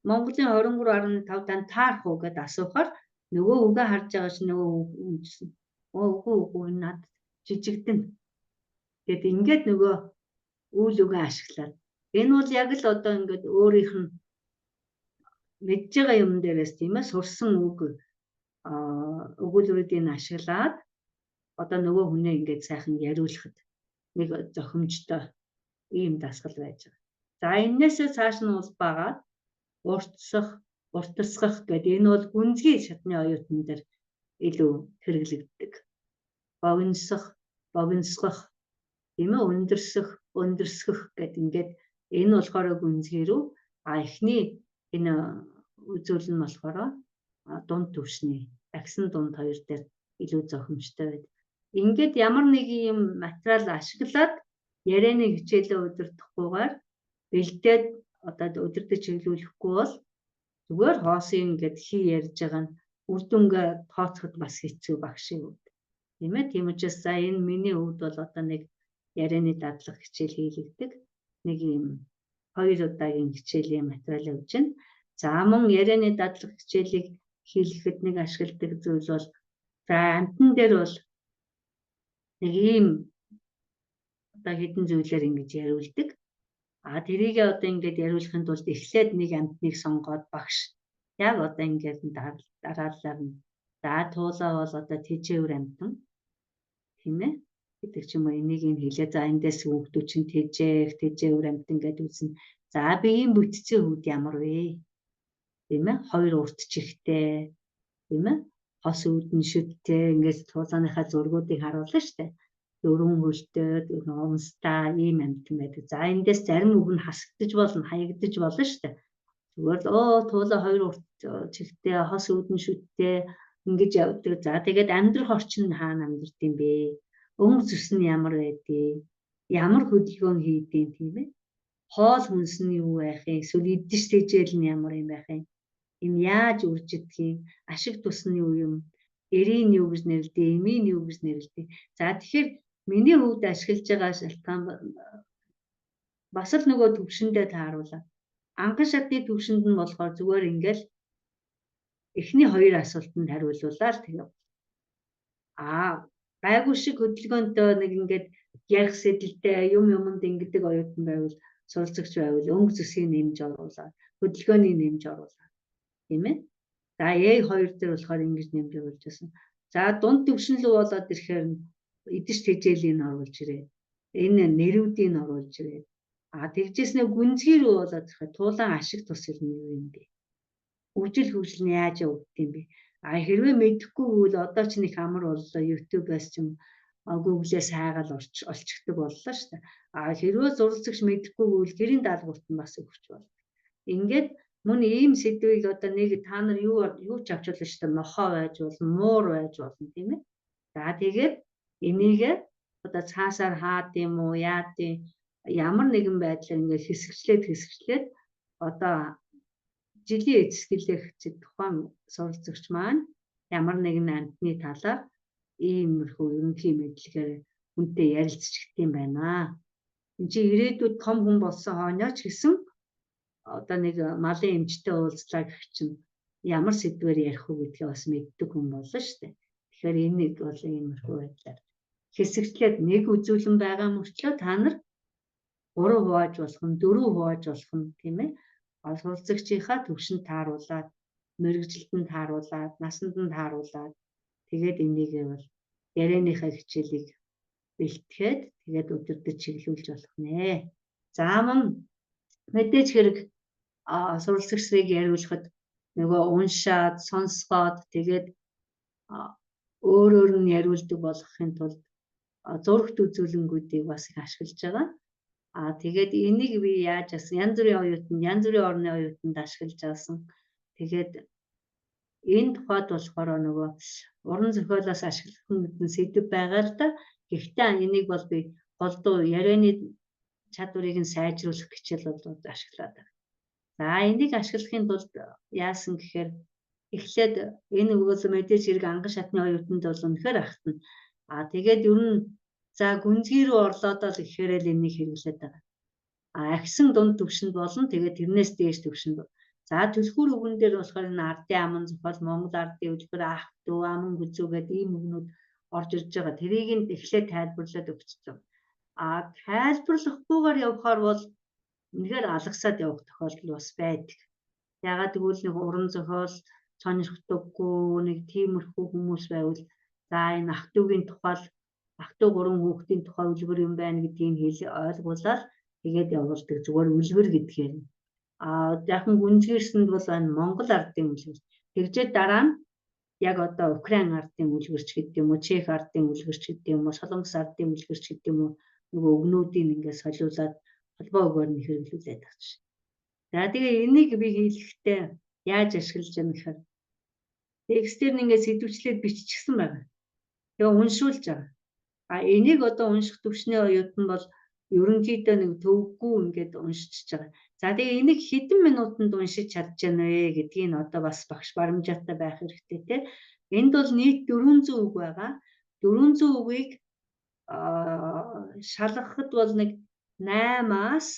Монголын 23.5 танд таарах уу гэдээ асуухаар нөгөө үгээ харж байгаа чинь нөгөө үгсэн. Үгүй над жижигдэн. Тэгэд ингээд нөгөө үйл үгээ ашиглаад энэ бол яг л одоо ингээд өөрийнх нь мэдж байгаа юм дээрээс тийм ээ сурсан үг өгүүлбэрүүдийг ашиглаад одоо нөгөө хүнээ ингээд сайхан яриулахад нэг зохимжтой ийм дасгал байж байгаа. За энээсээ цааш нь бол багаад уртсгах гэдэг энэ бол гүнзгий шатны оюутан дээр илүү хэрэглэгддэг. Богиносгох тийм ээ өндөрсгөх гэдэг ингээд энэ болохоор гүнзгий рүү эхний энэ үзүүл нь болохоор дунд төвшний агсан дунд хоёр дээр илүү зохимжтой байдаг. Ингээд ямар нэг юм материал ашиглаад ярианы хичээлээ удирдахгүйгээр бэлдээд одоо удирдах чиглүүлэхгүй бол зүгээр хоосон ингээд ярьж байгаа нь үр дүнгээ тооцоход бас хэцүү багшийн үед. Тийм ээ. Тийм учраас за энэ миний үед бол одоо нэг ярианы дадлага хичээл хийлэгдэг. Нэг юм 2 удаагийн хичээлийн материал явж байна. За мөн ярианы дадлага хичээлийг хийлгэхэд нэг ашигладаг зүйл бол за амтан дээр бол нэг ийм одоо хэдэн зүйлээр ингэж яриулдаг. Тэрийг одоо ингэж яриулахын тулд эхлээд нэг амтныг сонгоод багш яг одоо ингэж дараалал нь за туулаа бол одоо тэжээвэр амтан тийм ээ гэдэг ч юм уу энийг юм хэлээ. За эндээс хүүхдүүд чинь тэжээвэр амтан гэдэг үзнэ. За биеийн бүтцийн хүүд ямар вэ? Тийм ээ 2 урт чихтэй тийм ээ хос үүдэн шүдтэй ингэж туулааныхаа зургуудыг харуулна шүү дээ. 4 хөлтэй, 4 умстай ийм амьтан байдаг. За эндээс зарим үг нь хасагдаж болно, хаягдаж болно шүү дээ. Зүгээр л туулаа 2 урт чигтээ, хос үүдэн шүттэй ингэж явдаг. За тэгээд амьдрах орчин хаана амьдард юм бэ? Өнгө зүс нь ямар байдгийг, ямар хөдөлгөөн хийдэг тийм ээ. Хоол хүнс нь юу байх юм? Эсвэл идэж тэжээл нь ямар юм байх юм? Энэ яаж үрж идэх юм? Ашиг тус нь юу юм? Эрийн юу гэж нэрлэдэг, эмийн юу гэж нэрлэдэг. За тэгэхээр миний хувьд ашиглаж байгаа шалтгаан бас л нөгөө төвшөндөө тааруулаа. Анхан шатны төвшөнд нь болохоор зүгээр ингээл эхний 2 асуултанд хариулуулаад тэгээ. Гайгүй шиг хөдөлгөөнтэй нэг ингээд ярих сэдэлтэй юмд ингэдэг оюутан байвал суралцагч байвал өнгө зүсийг нэмж оруулаад хөдөлгөөний нэмж оруулаад тийм ээ. За A2 дээр болохоор ингэж нэмж оруулж байсан. За дунд төвшин рүү болоод ирэхээр идэж тэжээлийн оруулж ирээ. Энэ нэрүүдийг оруулж ирээ. Тэгжээснээ гүнзгий рүү болоод ирэхээр туулан ашиг тус юу юм бэ? Үжил хөгжил нь яаж явагдав юм бэ? Хэрвээ мэдэхгүй бол одоо ч нэг амар боллоо, YouTube-аас ч юм Google-ээс хайгаал олчихдаг боллоо шүү дээ. Хэрвээ зурцагч мэдэхгүй бол гэрийн даалгаварт нь бас өгч болно. Ингээд мөн ийм сэдвийг одоо нэг та нар юу ч авч болно шүү дээ. Нохоо байж болно, муур байж болно тийм ээ. За тэгээд энийг одоо цаасаар хаад юм уу, яад юм, ямар нэгэн байдлаар ингээд хэсэгчлээд одоо жилийн эцэсгэлэх тухайн суралцагч маань ямар нэгэн амтны талаар иймэрхүү ерөнхий мэдлэгээр хүнтэй ярилцчихт юм байна. Энд чи ирээдүйд том хүн болсон хойноо ч гэсэн одоо нэг малын эмчтэй уулзлаа гэх чинь ямар сэдвээр ярих уу гэдгээ бас мэддэг хүн болно шүү дээ. Тэгэхээр энийг бол иймэрхүү байдлаар хэсэгчлээд нэг үзүүлэн байгаа мөртлөө та нар 3 хувааж болох нь 4 хувааж болох нь тийм ээ. Суралцагчийнхаа төвшөнд тааруулаад, мэрэгжилтэнд тааруулаад, насанд нь тааруулаад тэгээд энийг бол ярианыхаа хичээлийг бэлтгээд тэгээд өдөртөж чиглүүлж болох нэ. За мөн мэдээж хэрэг суралцагчдыг яриулахад нөгөө уншаад, сонсгоод тэгээд өөрөөр нь яриулдаг болгохын тулд зурагт үзүүлэнгүүдийг бас их ашиглаж байгаа. Тэгээд энийг би яаж асан янз бүрийн оюутанд, янз бүрийн орны оюутанд ашиглаж авсан. Тэгээд энэ тухайд болохоор нөгөө уран зохиолоос ашиглах мэдэн сэдв байгаа л да. Гэхдээ энийг бол би голдуу ярианы чадварыг нь сайжруулах хичээл бол ашиглаад байна. За энийг ашиглахын тулд яасан гэхээр эхлээд энэ бол мэдээж хэрэг анган шатны оюутанд бол үнэхээр ахтана. Тэгээд ер нь за гүнзгий рүү орлоод л ихээр л энийг хэрэглээд байгаа. Агсан дунд төвшөнд болно. Тэгээд тэрнээс дээш төвшөнд. За түлхүүр үгэн дээр болохоор энэ ардын аман зохиол, Монгол ардын үлгэр, ах дүү, аман гүзүү гэдэг ийм үгнүүд орж ирж байгаа. Тэрийг нь эхлээд тайлбарлаад өгчсөн. Тайлбарлахгүйгээр явхаар бол үнэхээр алгасаад явах тохиолдол бас байдаг. Ягаад гэвэл нэг уран зохиол сонирхдаггүй нэг тиймэрхүү хүмүүс байвал за энэ ах дүүгийн тухай ах トゥ 3 хүүхдийн тухай үлгэр юм байна гэдгийг ойлгуулаад тэгээд явуулдаг зүгээр үлгэр гэдгээр. Яхан гүнзгийрсэнд бол энэ Монгол ардын үлгэр. Тэгжээд дараа нь яг одоо Украин ардын үлгэрч гэдэг юм уу, Чех ардын үлгэрч гэдэг юм уу, Солонгос ардын үлгэрч гэдэг юм уу нөгөө өгнүүдийг ингээд солиулаад холбоо өгөөр нь хэрэглүүлээд байгаа чинь. За тэгээ энийг би хийлгэхдээ яаж ашиглаж байгаа гэхээр текстээр ингээд сэдвчлээд биччихсэн байна. Тэгээ уншуулж байгаа. Энийг одоо унших төвшний оюутан бол ерөнхийдөө нэг төвөггүй ингээд уншиж байгаа. За тэгээ энийг хэдэн минутанд уншиж чадж байна вэ гэдгийг одоо бас багш барамжаатай байх хэрэгтэй те. Энд бол нийт 400 үг байгаа. 400 үгийг шалгахад бол нэг 8-аас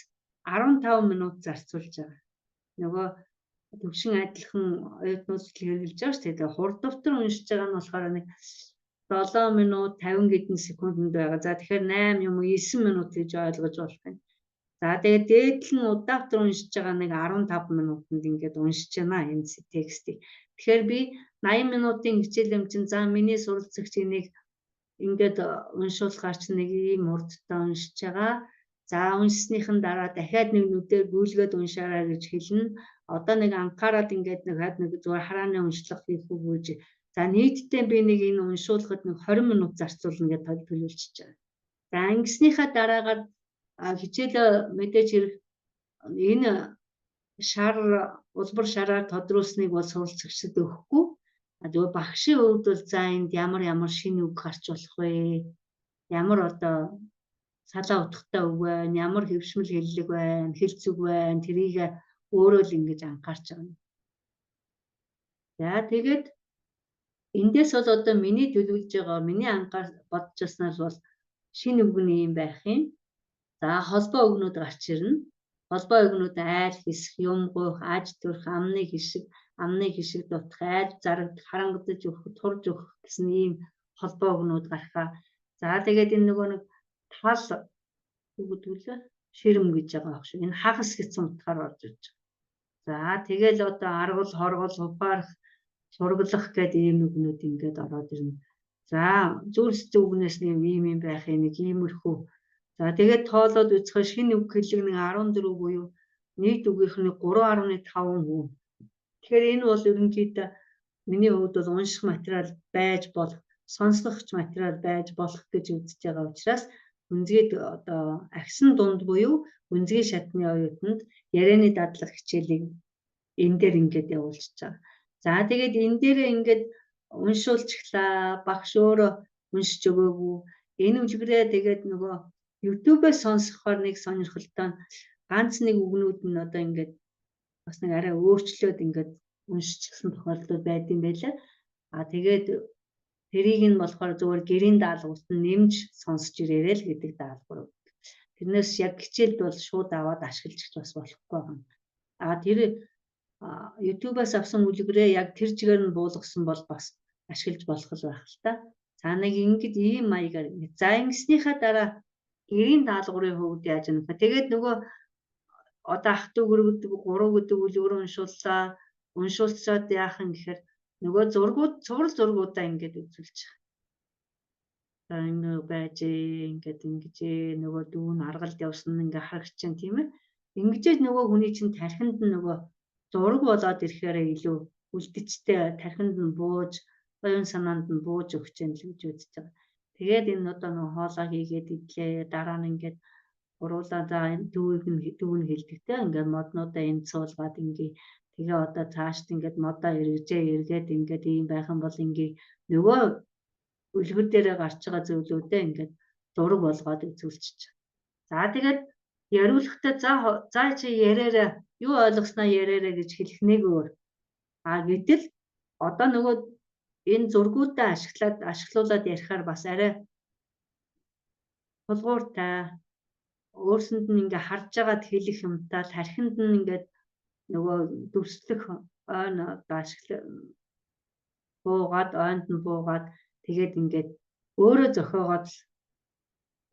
15 минут зарцуулж байгаа. Нөгөө төвшин адилхан оюутнууд хэрэгжилж байгаа шүү дээ. Хурдвтар уншиж байгаа нь болохоор нэг 7 минут 50 гэдэн секундэд байгаа. За тэгэхээр 8 юм уу 9 минут гэж ойлгож болох юм. За тэгээд дээдл нь удаавтар уншиж байгаа нэг 15 минутанд ингээд уншиж байна энэ текстийг. Тэгэхээр би 80 минутын хичээл юм чинь за миний суралцагч энийг ингээд уншуулгаар чинь нэг ийм урдтай уншиж байгаа. За уншсныхан дараа дахиад нэг нүдээр гүйлгээд уншаарай гэж хэлнэ. Одоо нэг анхаарал ингээд нэг зүгээр харааны уншлага хийх үгүйж. За нийтдээ би нэг энэ уншуулахад нэг 20 минут зарцуулна гэж төлөвлөж байгаа. За ингэснийхаа дараагаар хичээл мэдээж хэрэг энэ улбар шараар тодруулсныг бол суралцагчдад өгөхгүй. Тэгээ багшийн хувьд бол за энд ямар шинэ үг гарч болох вэ? Ямар одоо салаа утгатай үг байна, ямар хэвшмэл хэллэг байна, хэлцэг байна, тэрийг өөрөө л ингэж анхаарч байгаа. За тэгээд эндээс бол одоо миний төлөвлөж байгаа, миний бодож байснаар бол шинэ үг нь юм байх юм. За холбоо үгнүүд гарч ирнэ. Холбоо үгнүүд айл, хэсэх, юм гуйх, аж төрх, амны хишиг дутах, айл зарагдах, харангадаж өгөх, турж өгөх гэсэн ийм холбоо үгнүүд гарахаа. За тэгээд энэ нөгөө нэг тал үгдүүлээ ширэм гэж байгаа байх шүү. Энэ хагас гэсэн утгаар орж ирж байгаа. За тэгэл одоо аргал, хоргол, ухаарах, сургалах гэдэг ийм үгнүүд ингээд ороод ирнэ. За зүрс зүгнээс нэг ийм байх нэг иймэрхүү. За тэгээд тоолоод үзэхэд шинэ үг хэллэг нэг 14 буюу нийт үгийнх нь 3.5 хүн. Тэгэхээр энэ бол ерөнхийдөө миний хувьд бол унших материал байж болох, сонсгох материал байж болох гэж үзэж байгаа учраас үнзгээд одоо агсан дунд буюу үнзгийн шатны оюутанд ярианы дадлага хичээлийг энэ дээр ингээд явуулчихж байгаа. За тэгээд энэ дээр ингээд уншуулж эхлэе. Багш өөрөө уншиж өгөөгүй. Энэ үлгэрээ тэгээд нөгөө YouTube-ээс сонсохоор нэг сонирхолтой ганц нэг үгнүүд нь одоо ингээд бас нэг арай өөрчлөөд ингээд уншчихсан тохиолдол байд юм байлаа. Тэгээд тэрийг нь болохоор зөвхөн гэрийн даалгаварт нь нэмж сонсч ирээрэй л гэдэг даалгавар. Тэрнээс яг хичээлд бол шууд аваад ашиглаж бас болохгүй байна. Тэр YouTube-аас авсан үлгэрээ яг тэр чигээр нь буулгасан бол бас ашиглаж болох л байх л та. За нэг ингэж ийм маягаар. За ингэснийхаа дараа гэрийн даалгаврын хувьд яаж юм бэ? Тэгээд нөгөө одоо ах トゥ 3 гэдэг үлгэр уншуулцаад яах юм гэхээр нөгөө цуврал зургуудаа ингээд үзүүлж байгаа. За ингэ байж ингээд ингэж нөгөө дүүн аргалд явсан ингээ харагч чинь тийм ээ. Ингэж нөгөө хүний чинь тархинд нь нөгөө зураг болоод ирэхээр илүү үлдэцтэй тархинд нь бууж, оюун санаанд нь бууж өгч юм л гэж үзэж байгаа. Тэгээд энэ одоо нөгөө хоолоо хийгээд идлээ. Дараа нь ингээд уруулаа за дүүн хэлдэгтэй ингээд моднуудаа энд суулгаад ингээ тэгээ одоо цаашд ингээд модоо эргээд ингээд ийм байх юм бол ингээ нөгөө үлгэр дээрээ гарч байгаа зөвлөдөө ингээд зураг болгоод үзүүлчих. За тэгээд яриулахдаа за чи яриараа юу ойлгосноо яриараа гэж хэлэх нэг өөр. Гэтэл одоо нөгөө энэ зургуудаа ашиглуулад ярихаар бас арай тулгууртай өөрсөнд нь ингээ харж байгаад хэлэх юмтай тархинд нь ингээд нөгөө дүрслэх ойн ойнд нь буугаад тэгээд ингээд өөрөө зохиогоод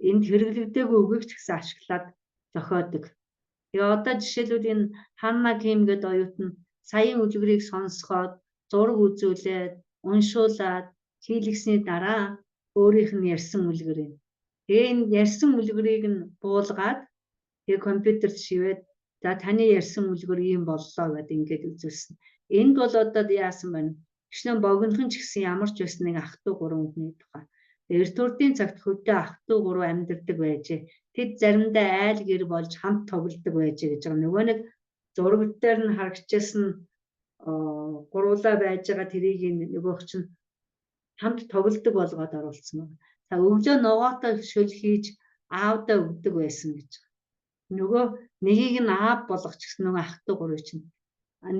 энд хэрэглэгдээгүй үгийг ч гэсэн ашиглаад зохиодог. Тэгээ одоо жишээлбэл энэ Ханна Ким гэдэг оюутан саяын үлгэрийг сонсгоод зураг үзүүлээд уншуулад хийлгэсний дараа өөрийнх нь ярьсан үлгэр юм. Тэгээ энэ ярьсан үлгэрийг нь буулгаад тэгээ компьютерт шивээд за таны ярьсан үлгэр ийм боллоо гэдэг ингээд үзүүлсэн. Энд бол одоо яасан байна? Гүшнэн богинохон ч гэсэн ямар ч байсан нэг ах トゥ 3 хүний тухай. Эрт урдын цагт хөдөө ах トゥ 3 амьдардаг байжээ. Тэд заримдаа айл гэр болж хамт тоглодог байжээ гэж байгаа. Нөгөө нэг зураг дээр нь харагдчихсан гуруулаа байж байгаа тэрийг нөгөөх чинь хамт тоглодог болгоод оруулсан байна. За өглөө ногоотой шөл хийж аавдаа өгдөг байсан гэж. Нөгөө нэгийг нь аав болгочихсон нөгөө ах トゥ 3 чинь.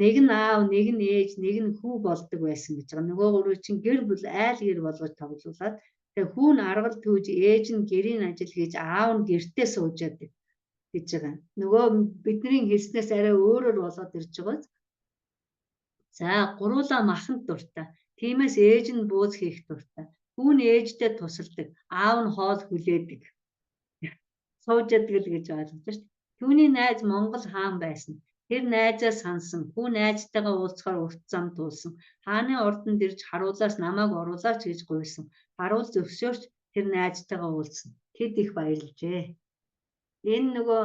Нэг нь аав, нэг нь ээж, нэг нь хүү болдог байсан гэж байгаа. Нөгөө гурав чинь гэр бүл айл гэр болгож тоглуулад тэгээ хүү нь аргал түүж, ээж нь гэрийн ажил хийж, аав нь гэртээ сууж яадаг гэж байгаа. Нөгөө бидний хэлснээс арай өөрөөр болоод ирж байгаа. За гуруула маханд дуртай. Тиймээс ээж нь бууз хийх дуртай. Хүү нь ээжтэй тусалдаг, аав нь хоол хүлээдэг. Сууж яадаг л гэж ойлгож шүү дээ. Түүний найз Монгол хаан байсан. Тэр найзаа сансан. Хүү найзтайгаа уулзахаар урт зам туулсан. Хааны ордонд ирж харуулаас намайг оруулаач гэж гуйсан. Харуул зөвшөөрч тэр найзтайгаа уулзсан. Тэд их баярлжээ. Энэ нөгөө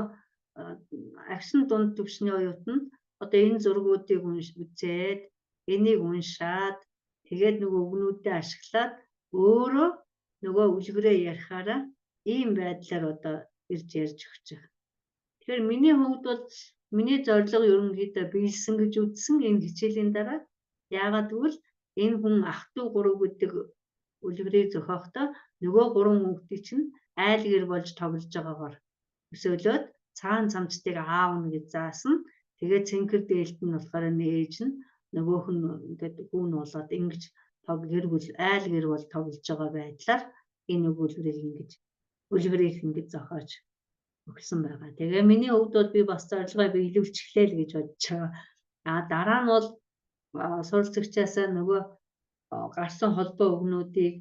агшин дунд төвшний оюутанд одоо энэ зургуудыг үзээд энийг уншаад тэгээд нөгөө үгнүүдэд ашиглаад өөрөө нөгөө үлгэрээ ярихаараа ийм байдлаар одоо ирж ярьж өгч байгаа. Тэгэхээр миний хувьд бол миний зорилго ерөнхийдөө биелсэн гэж үзсэн энэ хичээлийн дараа. Яагаад гэвэл энэ хүн ах トゥ 3 гэдэг үлгэрийг зохиохдоо нөгөө 3 хүүхдийг чинь айл гэр болж тоглож байгаагаар өсөөлөөд цаан цамцтыг аавна гэж заасан. Тэгээд цэнхэр дээлт нь болохоор нээж нь нөгөөх нь ингээд хүүн болоод ингэж гэр бүл айл гэр бол тоглож байгаа байдлаар энэ үлгэрийг ингэж зохиож өгсөн байгаа. Тэгээ миний хувьд бол би бас зорилгоо биелүүлчихлээ л гэж бодож байгаа. Дараа нь бол суралцагчаасаа нөгөө гарсан холбоо өгнүүдийг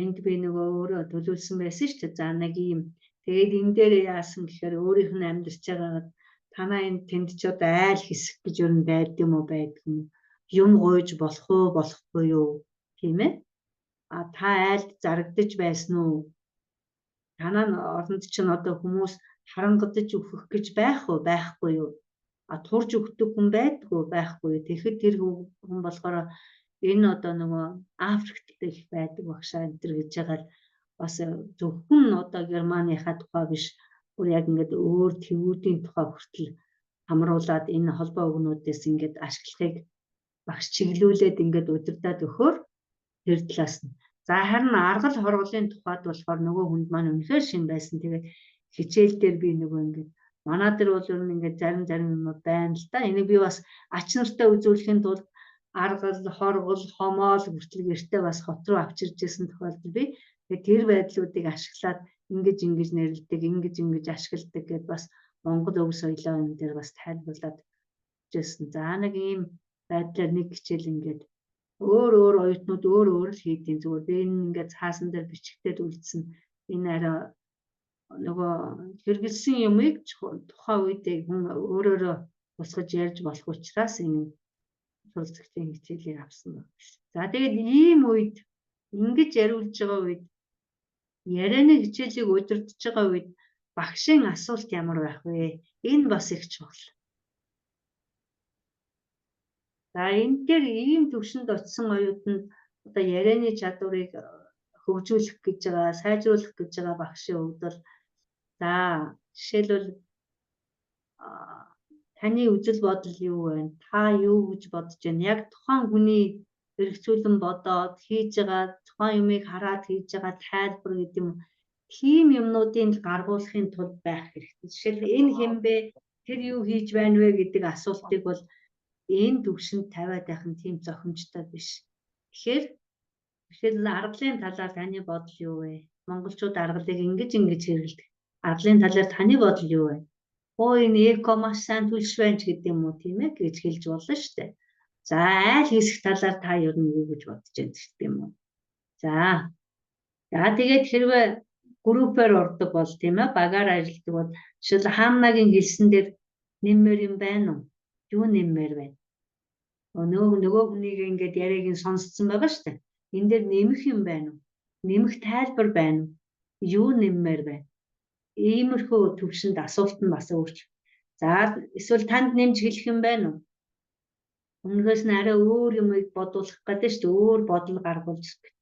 энд би нөгөө өөрөө төлөвлөсөн байсан шүү дээ. За нэг юм. Тэгээд энэ дээр яасан гэхээр өөрийнх нь амьдарч байгаагаад танаа энэ тэнд ч одоо айл хэсэг гэж юу байд юм уу байдгүй юм гойж болох уу болохгүй юу тийм ээ. Та айлд зарагдаж байсан уу? Танаа оронд чинь одоо хүмүүс харангадаж өөхөх гэж байх уу байхгүй юу? Турж өгдөг хүн байдгүй байхгүй юу? Тэгэхэд тэр хүн болохоор энэ одоо нөгөө Африкт их байдаг багшаа энэ төр гэж байгаа бас зөвхөн одоо Германыхаа тухай биш бүр яг ингээд өөр твүүдийн тухай хүртэл хамруулад энэ холбоо өгнүүдээс ингээд ашиглахыг багш чиглүүлээд ингээд удирдаад өгөхөөр тэр талаас нь. За харин аргал хорголын тухайд болохоор нөгөө хүнд маань үнэхээр шин байсан. Тэгээд хичээл дээр би нөгөө ингээд манай дээр бол ер нь ингээд зарим юм байна л да. Энийг би бас ач нартай үзүүлэхийн тулд аргал хоргол хомоол хүртэл гэртээ бас хот руу авчирж ирсэн тохиолдол би тэгээд тэр байдлуудыг ашиглаад ингэж нэрлэдэг, ингэж ашигладаг гэдээ бас Монгол өв соёлоо энэ дээр бас тайлбарлаад өгчээсэн. За нэг ийм байдлаар нэг хичээл ингээд өөр оюутнууд өөр л хийдیں۔ Зүгээр би ингээд цаасан дээр бичигдээд үлдсэн энэ арай нөгөө хэрэгэлсэн юмыг тухайн үедээ хүн өөрөөрөө тусгаж ярьж болох учраас энэ суралцагчийн хичээлийг авсан байна. За тэгээд ийм үед ингэж яриулж байгаа үед ярианы хичээлийг удирдах байгаа үед багшийн асуулт ямар байх вэ? Энэ бас их чухал. За энэ дээр ийм төвшөнд очисон оюутанд одоо ярианы чадварыг хөгжүүлэх гэж байгаа, сайжруулах гэж байгаа багшийн хувьд бол за жишээлбэл таны үзэл бодол юу вэ? Та юу гэж бодож байна? Яг тухайн хүний эргцүүлэн бодоод хийж байгаа тухайн юмыг хараад хийж байгаа тайлбар гэдэг юм. Тийм юмнуудыг гаргуулахын тулд байх хэрэгтэй. Жишээлбэл энэ хэн бэ? Тэр юу хийж байна вэ гэдэг асуултыг бол энэ төвшөнд тавиад байх нь тийм зохимжтой биш. Тэгэхээр аргалын талаар таны бодол юу вэ? Монголчууд аргалыг ингэж хэрэглэдэг. Аргалын талаар таны бодол юу вэ? Энэ эко маш сайн түлш байна ч гэдэг юм уу тийм ээ гэж хэлж болно шүү дээ. За айл хэсэг талаар та ер нь юу гэж бодож байна гэдэг юм уу? За тэгээд хэрвээ группээр ордог бол тийм ээ багаар ажилладаг бол жишээл Ханнагийн хэлсэн дээр нэмэр юм байна уу? Юу нэмэр байна? Нөгөө хүнийг ингээд яриаг нь сонсцсон байгаа шүү дээ. Энэ дээр нэмэх юм байна уу? Нэмэх тайлбар байна уу? Юу нэммээр байна? Иймэрхүү төвшөнд асуулт нь бас өөрч. За эсвэл танд нэмж хэлэх юм байна уу? Өмнөөс нь арай өөр юмыг бодуулах гэдэг шүү дээ. Өөр бодол гаргуулж гэж.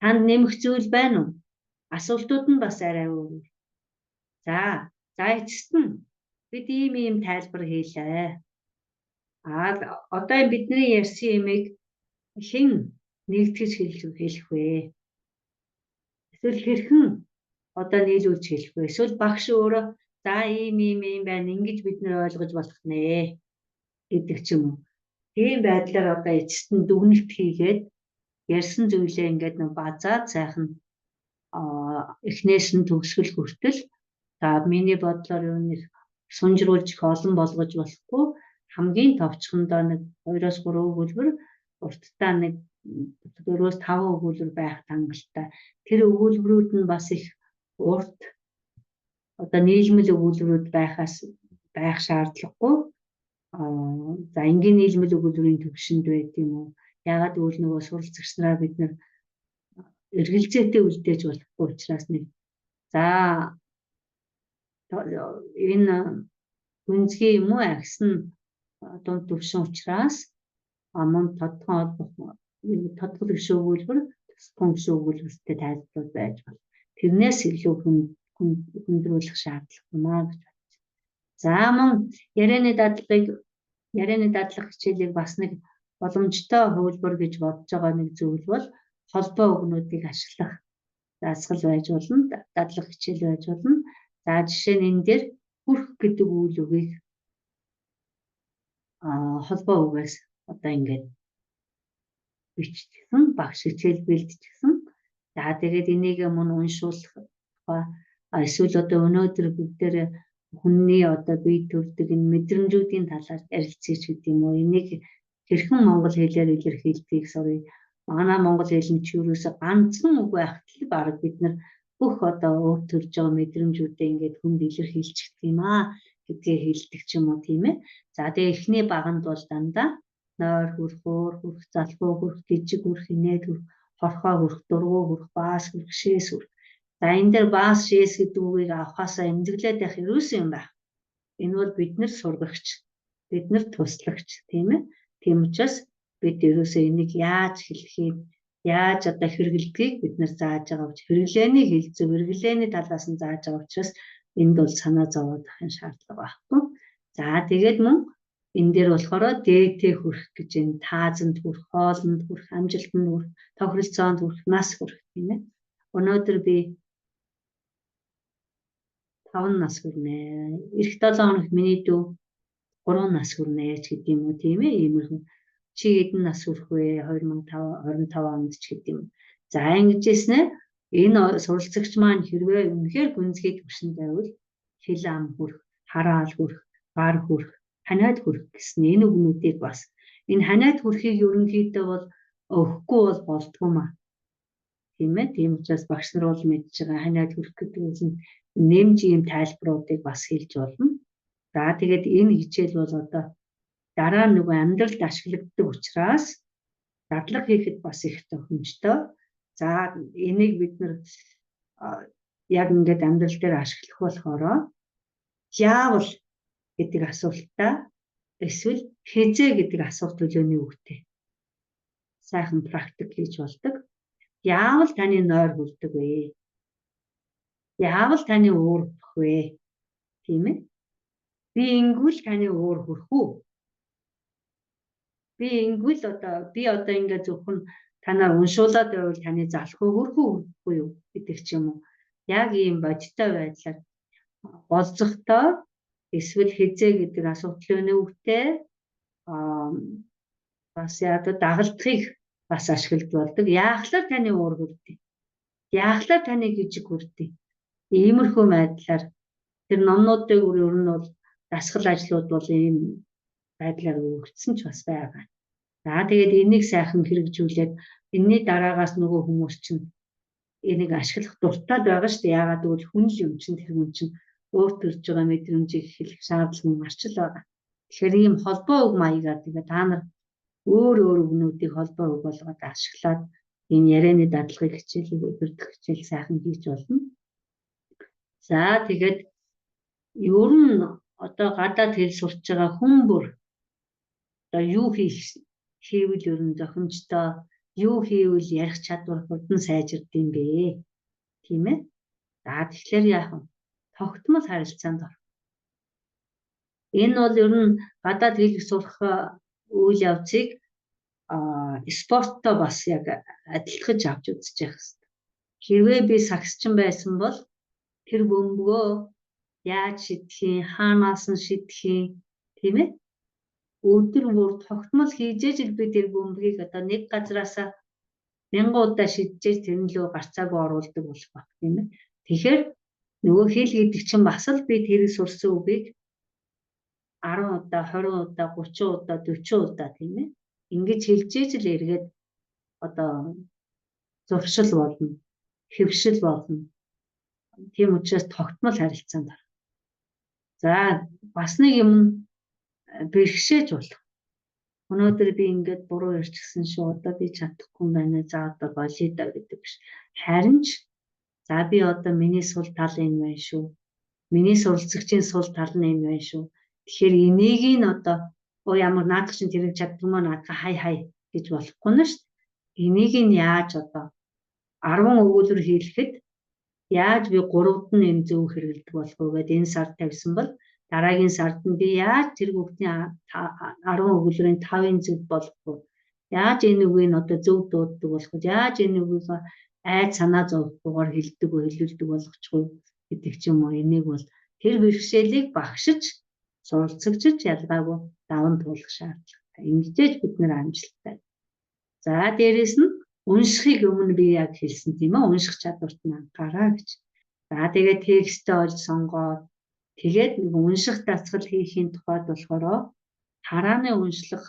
Танд нэмэх зүйл байна уу? Асуултууд нь бас арай өөр. За эцэст нь бид ийм тайлбар хийлээ. Одоо бидний ярьсан юмыг хэн нэгтгэж хэлэх вэ? Эсвэл хэрхэн одоо нийлүүлж хэлэх вэ? Эсвэл багш өөрөө за ийм байна. Ингэж бид нэр ойлгож болох нэ гэдэг ч юм уу. Тийм байдлаар одоо эцэст нь дүгнэлт хийгээд ярьсан зүйлээ ингээд базаад сайхан эхнээс нь төгсгөл хүртэл за миний бодлоор юу нэг сунжруулж их олон болгож болохгүй хамгийн товчхондоо нэг 2-3 өгүүлбэр уртдаа нэг 4-5 өгүүлбэр байх хангалттай. Тэр өгүүлбэрүүд нь бас их урт одоо нийлмэл өгүүлбэрүүд байх шаардлагагүй. За энгийн нийлмэл өгүүлбэрийн төвшөнд байт юм уу? Яагаад гэвэл нөгөө суралцагч нараа бид нэр эргэлзээтэй үлдээж болохгүй учраас нэг за энэ гүнзгий юм уу агсан дунд төвшин учраас мөн тодтол өгшөө өгүүлбэр төсвөн өгшөө өгүүлбэртэй тайлбар байж болно. тэрнээс илүү хүндрүүлэх шаардлага байна гэж байна. За мөн ярианы дадлага хичээлийг бас нэг боломжтой хувилбар гэж бодож байгаа нэг зүйл бол холбоо үгнүүдийг ашиглах дасгал байж болно, дадлага хичээл байж болно. За жишээ нь энэ дээр хүрх гэдэг үйл үгийг холбоо үгээс одоо ингээд биччихсэн, багш хичээл бэлдчихсэн. За тэгээд энийг мөн уншуулах эсвэл одоо өнөөдөр бүгдээр хүний одоо бие төрдөг энэ мэдрэмжүүдийн талаар ярилцъя гэдэг юм уу? Энийг хэрхэн монгол хэлээр илэрхийлдгийг сурыг. Манай монгол хэл нь ч юусоо ганцхан үг байхад л баг бид нар бүх одоо өөр төрж байгаа мэдрэмжүүдээ ингээд хүнд илэрхийлчихдэг юм аа гэдгийг хэлдэг ч юм уу, тийм ээ. За тэгээ эхний баганд бол дандаа нойр хүрх, өөр хүрх, залхуу хүрх, жижиг хүрх, инээд хүрх, хорхоо хүрх, дургуу хүрх, баас хүрх, шээс хүрх. За энэ дээр баас, шээс гэдэг үгийг авахаасаа эмзэглээд байх ерөөсөн юм байна. Энэ бол биднэр сургагч, биднэр туслагч, тийм ээ. Тийм учраас бид ерөөсөө энийг яаж хэлхийг, яаж одоо хэрэглэдгийг бид нар зааж байгаа учраас хэрэглээний хэлцүү, хэрэглээний талаас нь зааж байгаа учраас энд бол санаа зовоод авахын шаардлага байхгүй. За тэгээд мөн энэ дээр болохоор дээтэй хүрэх гэж энэ таазанд хүрэх, хоолнд хүрэх, амжилтанд хүрэх, тохиролцоонд хүрэх, нас хүрэх, тийм ээ. Өнөөдөр би 5 нас хүрнэ. Эх 7 хоногт миний дүү 3 нас хүрнэ ч гэдэг юм уу, тийм ээ. Иймэрхүү чи хэдэн нас хүрэх вэ? 25 онд ч гэдэг юм. За ингэжсэн энэ суралцагч маань хэрвээ үнэхээр гүнзгий төвшин байвал хэл ам хүрэх, хараал хүрэх, гар хүрэх, ханиад хүрэх гэсэн энэ үгнүүдийг бас энэ ханиад хүрэхийг ерөнхийдөө бол өгөхгүй бол болдгоо маа. Тийм ээ. Тийм учраас багш нар бол мэдж байгаа ханиад хүрэх гэдэг нь нэмж ийм тайлбаруудыг бас хэлж болно. За тэгээд энэ хичээл бол одоо дараа нөгөө амьдралд ашиглагддаг учраас дадлага хийхэд бас их тохиомжтой. За энийг бид нар яг ингээд амьдрал дээр ашиглах болохоор яавал гэдэг асуултаа эсвэл хизээ гэдэг асуулт төлөөний үгтэй сайхан практик хийж болдог. Яавал таны нойр хүрдэг вэ? Яавал таны уур хүрэх вэ? Тийм ээ. Би ингүүл таны уур хүрэх үү? Би ингүүл би одоо ингээд зөвхөн танаар уншуулад байвал таны залхуу хүрэх үгүй юу гэдэг ч юм уу. Яг ийм бодиттой байдлаар болцохдоо эсвэл хизээ гэдэг асуутлын үгтэй бас яг дагалдахыг бас ашигладаг болдог. Яахлаар таны уур хүрдэг? Яахлаар таны гижиг хүрдэг? Иймэрхүү байдлаар тэр номнуудыг ер нь бол дасгал ажлууд бол ийм байдлаар өгөгдсөн ч бас байгаа. За тэгээд энийг сайхан хэрэгжүүлээд энэний дараагаас нөгөө хүмүүс чинь энийг ашиглах дуртай байгаа шүү дээ. Яагаад гэвэл хүн л юм чинь тэр хүн чинь өөр төрж байгаа мэдрэмжийг хэлэх шаардлага нь марч л байгаа. Тэгэхээр ийм холбоо үг маягаар тэгээд та нар өөр үгнүүдийг холбоо үг болгоод ашиглаад энэ ярианы дадлагыг хичээлийг өдөртөх хичээл сайхан хийж болно. За тэгээд ер нь одоо гадаад хэл сурч байгаа хүн бүр одоо юу хийвэл ер нь зохимжтой, юу хийвэл ярих чадвар хурдан сайжирд юм бэ? Тийм ээ. За тэгэхээр яах вэ? Тогтмол харилцаанд орох. Энэ бол ер нь гадаад хэл сурах үйл явцыг спорттой бас яг адилтгаж авч үзэж явах хэрэгтэй. Хэрвээ би сагсчин байсан бол тэр бөмбөгөө яаж шидэх, хаанаас нь шидэх, тийм ээ? Өдөр бүр тогтмол хийжээж л би тэр бөмбөгийг одоо нэг газараасаа 1000 удаа шидчихэж тэр лөө гарцаагүй оруулдаг болох баг, тийм ээ? Тэгэхээр нөгөө хэл гэдэг чинь бас л би тэр сурсан үгийг 10 удаа, 20 удаа, 30 удаа, 40 удаа, тийм ээ? Ингэж хэлжээж л эргээд одоо зуршил болно, хэвшил болно. Тийм учраас тогтмол харилцаанд орох. За бас нэг юм бэрхшээж болох. Өнөөдөр би ингээд буруу ярьчихсан шүү. Одоо би чадахгүй юм байна. За одоо болъё да гэдэг биш. Харин ч за би одоо миний сул тал энэ байна шүү. Миний суралцагчийн сул тал нь энэ байна шүү. Тэгэхээр энийг нь одоо ямар наадах чинь тэрийг чаддгүй наадах хай гэж болохгүй нь шүү. Энийг нь яаж одоо 10 өгүүлбэр хийлгэхэд Яаж би 3-д нь энэ зөв хэрэгэлдэг болох вэ гэдэг энэ сард тавьсан бол дараагийн сард нь би яаж тэр хүүхдийн 10 өгүүлбэрийн 5-ын зөв болох вэ? Яаж энэ үгийг одоо зөв дууддаг болох вэ? Яаж энэ үгийг айд санаа зовхгүйгээр хэлдэг вэ, хэлүүлдэг болгочихгүй гэдэг ч юм уу. Энийг бол тэр бэрхшээлийг багшиж, суралцагчиж ялгаагүй даван туулах шаардлагатай. Ингэж бид нэр амжилттай. За дээрэс нь уншихыг өмнө би яг хэлсэн тийм ээ, унших чадварт нь анхаараа гэж. За тэгээд текстээ олж сонгоод тэгээд нэг унших дасгал хийхийн тухайд болохоор тарааны уншлах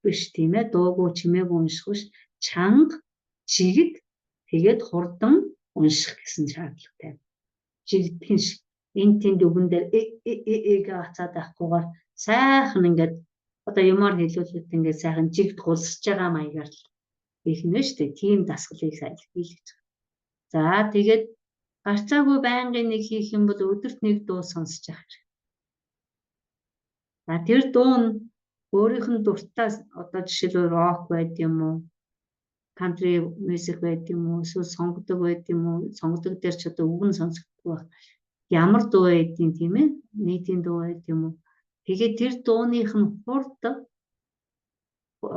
биш тийм ээ, дуугүй чимээгүй унших биш, чанга, чигд тэгээд хурдан унших гэсэн шаардлагатай. Чигдхэн шиг энэ тэнд үгэн дээр эг хацаад байхгүйгээр сайхан ингээд одоо юмар хэлүүлээд ингээд сайхан чигд гулсж байгаа маягаар л хийх нь шүү дээ. Тийм дасгалыг сайн хийлгэж байгаа. За тэгээд гарцаагүй байнгын нэг хийх юм бол өдөрт нэг дуу сонсож явах хэрэгтэй. За тэр дуу нь өөрийнх нь дуртай одоо жишээлбэл рок байд юм уу, country music байд юм уу, эсвэл сонгодог байд юм уу, сонгодог дээр ч одоо үг нь сонсогддог байх. Ямар дуу байдیں۔ Тийм ээ, нийтийн дуу байд юм уу. Тэгээд тэр дууных нь хурд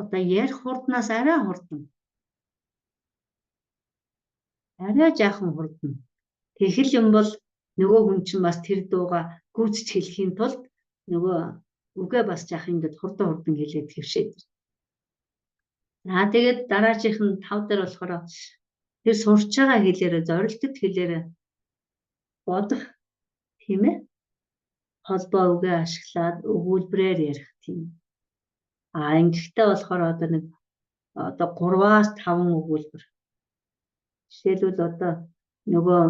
одоо ярих хурднаас арай хурдан. Арай жаахан хурдан. Тэгэл юм бол нөгөө хүн чинь бас тэр дууга гүйцэж хэлэхийн тулд нөгөө үгээ бас жаах ингээд хурдан хэлээд хэвшээд. Тэгээд дараачих нь 5 дээр болохоор тэр сурч байгаа хэлээрээ зорилттой хэлээрээ бодох тийм ээ. Холбоо үгээ ашиглаад өгүүлбэрээр ярих тийм. Ингэхдээ болохоор одоо нэг 3-аас 5 өгүүлбэр. Жишээлбэл одоо нөгөө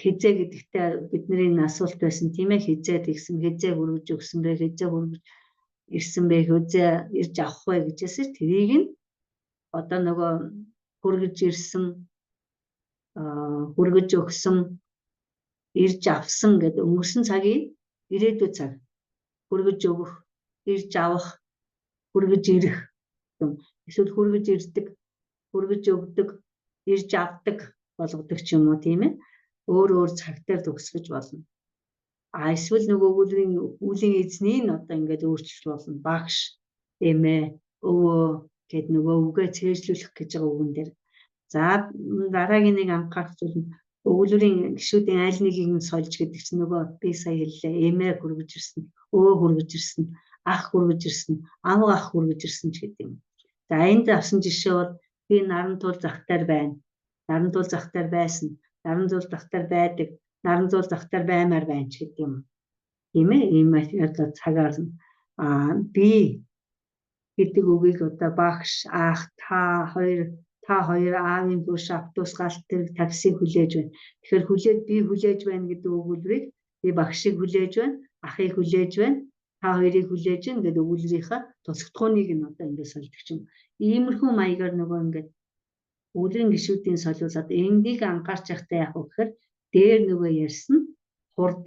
хизээ гэдэгтээ бидний асуулт байсан тийм ээ, хизээ тэгсэн, хизээ хөргөж өгсөн бэ, хизээ хөргөж ирсэн бэ, хизээ ирж авах вэ гэжээс тэрийг нь одоо нөгөө хөргөж ирсэн, хөргөж өгсөн, ирж авсан гэдэг өнгөрсөн цагийг ирээдүйд цаг хөргөж өгөх, ирж авах, хөргөж ирэх, эсвэл хөргөж ирдэг, хөргөж өгдөг, ирж авдаг болгодог ч юм уу тийм ээ. Өөр цаг дээр төгсгөж болно. Эсвэл нөгөө үлийн эзнийг одоо ингээд өөрчилж болно. Багш, эмээ, өвөө гэд нөгөө үгээ цээжлүүлэх гэж байгаа үгэн дээр. За дараагийн нэг анхаарах зүйл нь өгүүлбэрийн гишүүдийн аль нэгийг нь сольж гэдэг чинь нөгөө би сая хэллээ. Эмээ хөргөж ирсэн, өвөө хөргөж ирсэн, ах хөргөж ирсэн, ав ах хөргөж ирсэн ч гэдэг юм. За энд авсан жишээ бол би наран туул захтаар байна. Наран туул захтаар байсан. Наран туул захтаар байдаг. Наран туул захтаар баймаар байна ч гэдэг юм. Тийм ээ? Ийм одоо цагаар би гэдэг үгийг одоо багш, ах, та хоёр аавын бүш автобус галт тэрэг таксиг хүлээж байна. Тэгэхээр би хүлээж байна гэдэг өгүүлбэрийг би багшийг хүлээж байна, ахыг хүлээж байна, та хоёрыг хүлээж байна гэдэг өгүүлбэрийнхаа тусгатгууныг нь одоо ингээд сольдог юм. Иймэрхүү маягаар нөгөө ингээд өгүүлбэрийн гишүүдийн солиулаад энийг анхаарч явахдаа яг гэхээр дээр нөгөө ярьсан хурд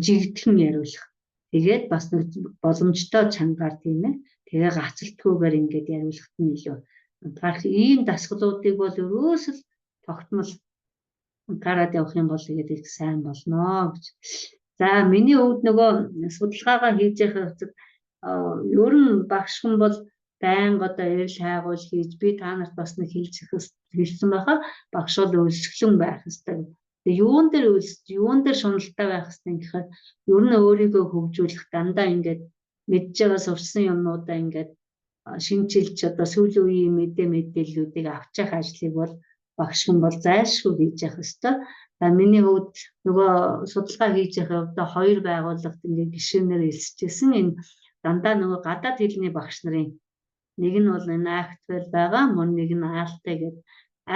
жигдхэн яриулах. Тэгээд бас нэг боломжтой чангаар тийм ээ. Тэгээ гацалтгүйгээр ингээд яриулахт нь илүү анхаарах. Ийм дасгалуудыг бол өрөөсөл тогтмол анхаарал явах юм бол тэгээд их сайн болно гэж. За миний хувьд нөгөө судалгаагаа хийж явах хэвчээ ер нь багш хүн бол байнга одоо эрэл хайгуул хийж би та нарт бас нэг хэлсэн байхаа багш бол өлсгөлэн байх хэрэгтэй. Тэгээ юун дээр шуналтай байх хэрэгтэй гэхээр ер нь өөрийгөө хөгжүүлэх дандаа ингээд мэдж байгаа сурсан юмнуудаа ингээд шинжилж одоо сүүлийн үеийн мэдээллүүдийг авчих ажлыг бол багш хүн бол зайлшгүй хийж явах ёстой. Миний хувьд нөгөө судалгаа хийж явах хувьд хоёр байгууллагт ингээд гишүүнээр элсэжсэн энэ дандаа нөгөө гадаад хэлний багш нарын нэг нь бол энэ Actwell байгаа, мөн нэг нь Aalтай гэдэг.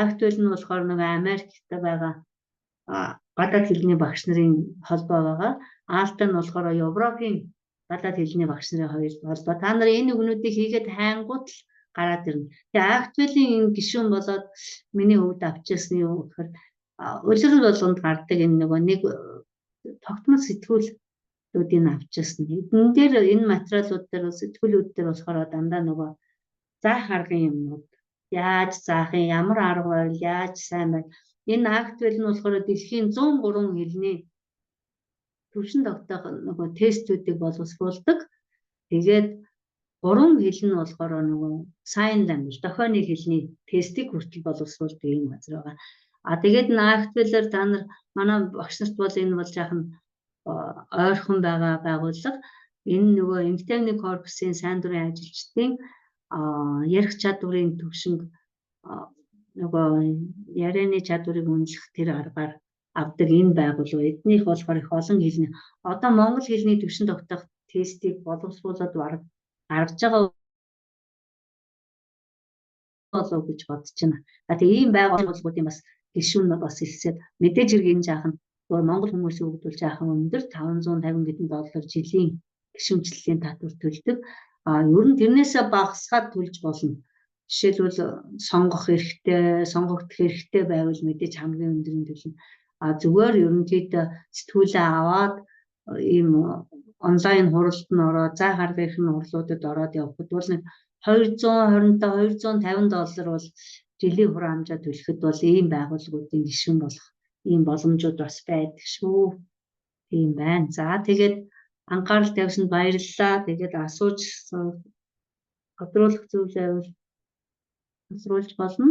Actwell нь болохоор нөгөө Америкт байгаа гадаад хэлний багш нарын холбоо байгаа. Aalтай нь болохоор Европын гадаад хэлний багш нарын хоёр холбоо. Та нар энэ үгнүүдийг хийгээд хайнгууд л гараад ирнэ. Тэгээ Actwell-ийн энэ гишүүн болоод миний хувьд авчирсан юу гэхээр улирал болгонд гардаг энэ нөгөө нэг тогтмол сэтгүүлүүдийг авчирсан. Эдгээр дээр энэ материалууд дээр сэтгүүлүүд дээр болохоор дандаа нөгөө заах аргын юмнууд яаж заах юм, ямар арга барил, яаж сайн байна. Энэ актвел нь болохоор дэлхийн 103 хэлний төвшин тогтоох нөгөө тестүүдийг боловсруулдаг. Тэгээд 3 хэл нь болохоор нөгөө sign language, дохионы хэлний тестийг хүртэл боловсруулдаг юм газар байгаа. Тэгээд энэ актвелээр та нар манай багш нарт бол энэ бол жаахан ойрхон байгаа байгууллага. Энэ нөгөө эмгтээний корпусын сайн дурын ажилчдын ярих чадварын төвшинг нөгөө ярианы чадварыг үнэлэх тэр аргаар авдаг энэ байгууллага. Эднийх болохоор их олон хэлний одоо монгол хэлний төвшин тогтоох тестийг боловсруулад гаргаж байгаа болов гэж бодож байна. Тэгээ ийм байгууллагуудын бас гишүүн бас ихсээд мэдээж хэрэг энэ жаахан монгол хүмүүсийн хөгжүүлж жаахан өндөр $550 гэдэм жилийн гишүүнчлэлийн татвар төлдөг. Ер нь тэрнээсээ багасгаад төлж болно. Жишээлбэл сонгогдох хэрэгтэй байвал мэдээж хамгийн өндөрийн төлнө. Зүгээр ерөнхийдөө сэтгүүлээ аваад ийм онлайн хуралд нь ороод за гаргах нь хурлуудад ороод явхад бол нэг $250 бол жилийн хураамжаа төлөхөд бол ийм байгууллагуудын гишүүн болох ийм боломжууд бас байдаг шүү. Тийм байна. За тэгээд анхаарал тавьсанд баярлалаа. Тэгээд асууж тодруулах зүйлээ бол асуулж болно.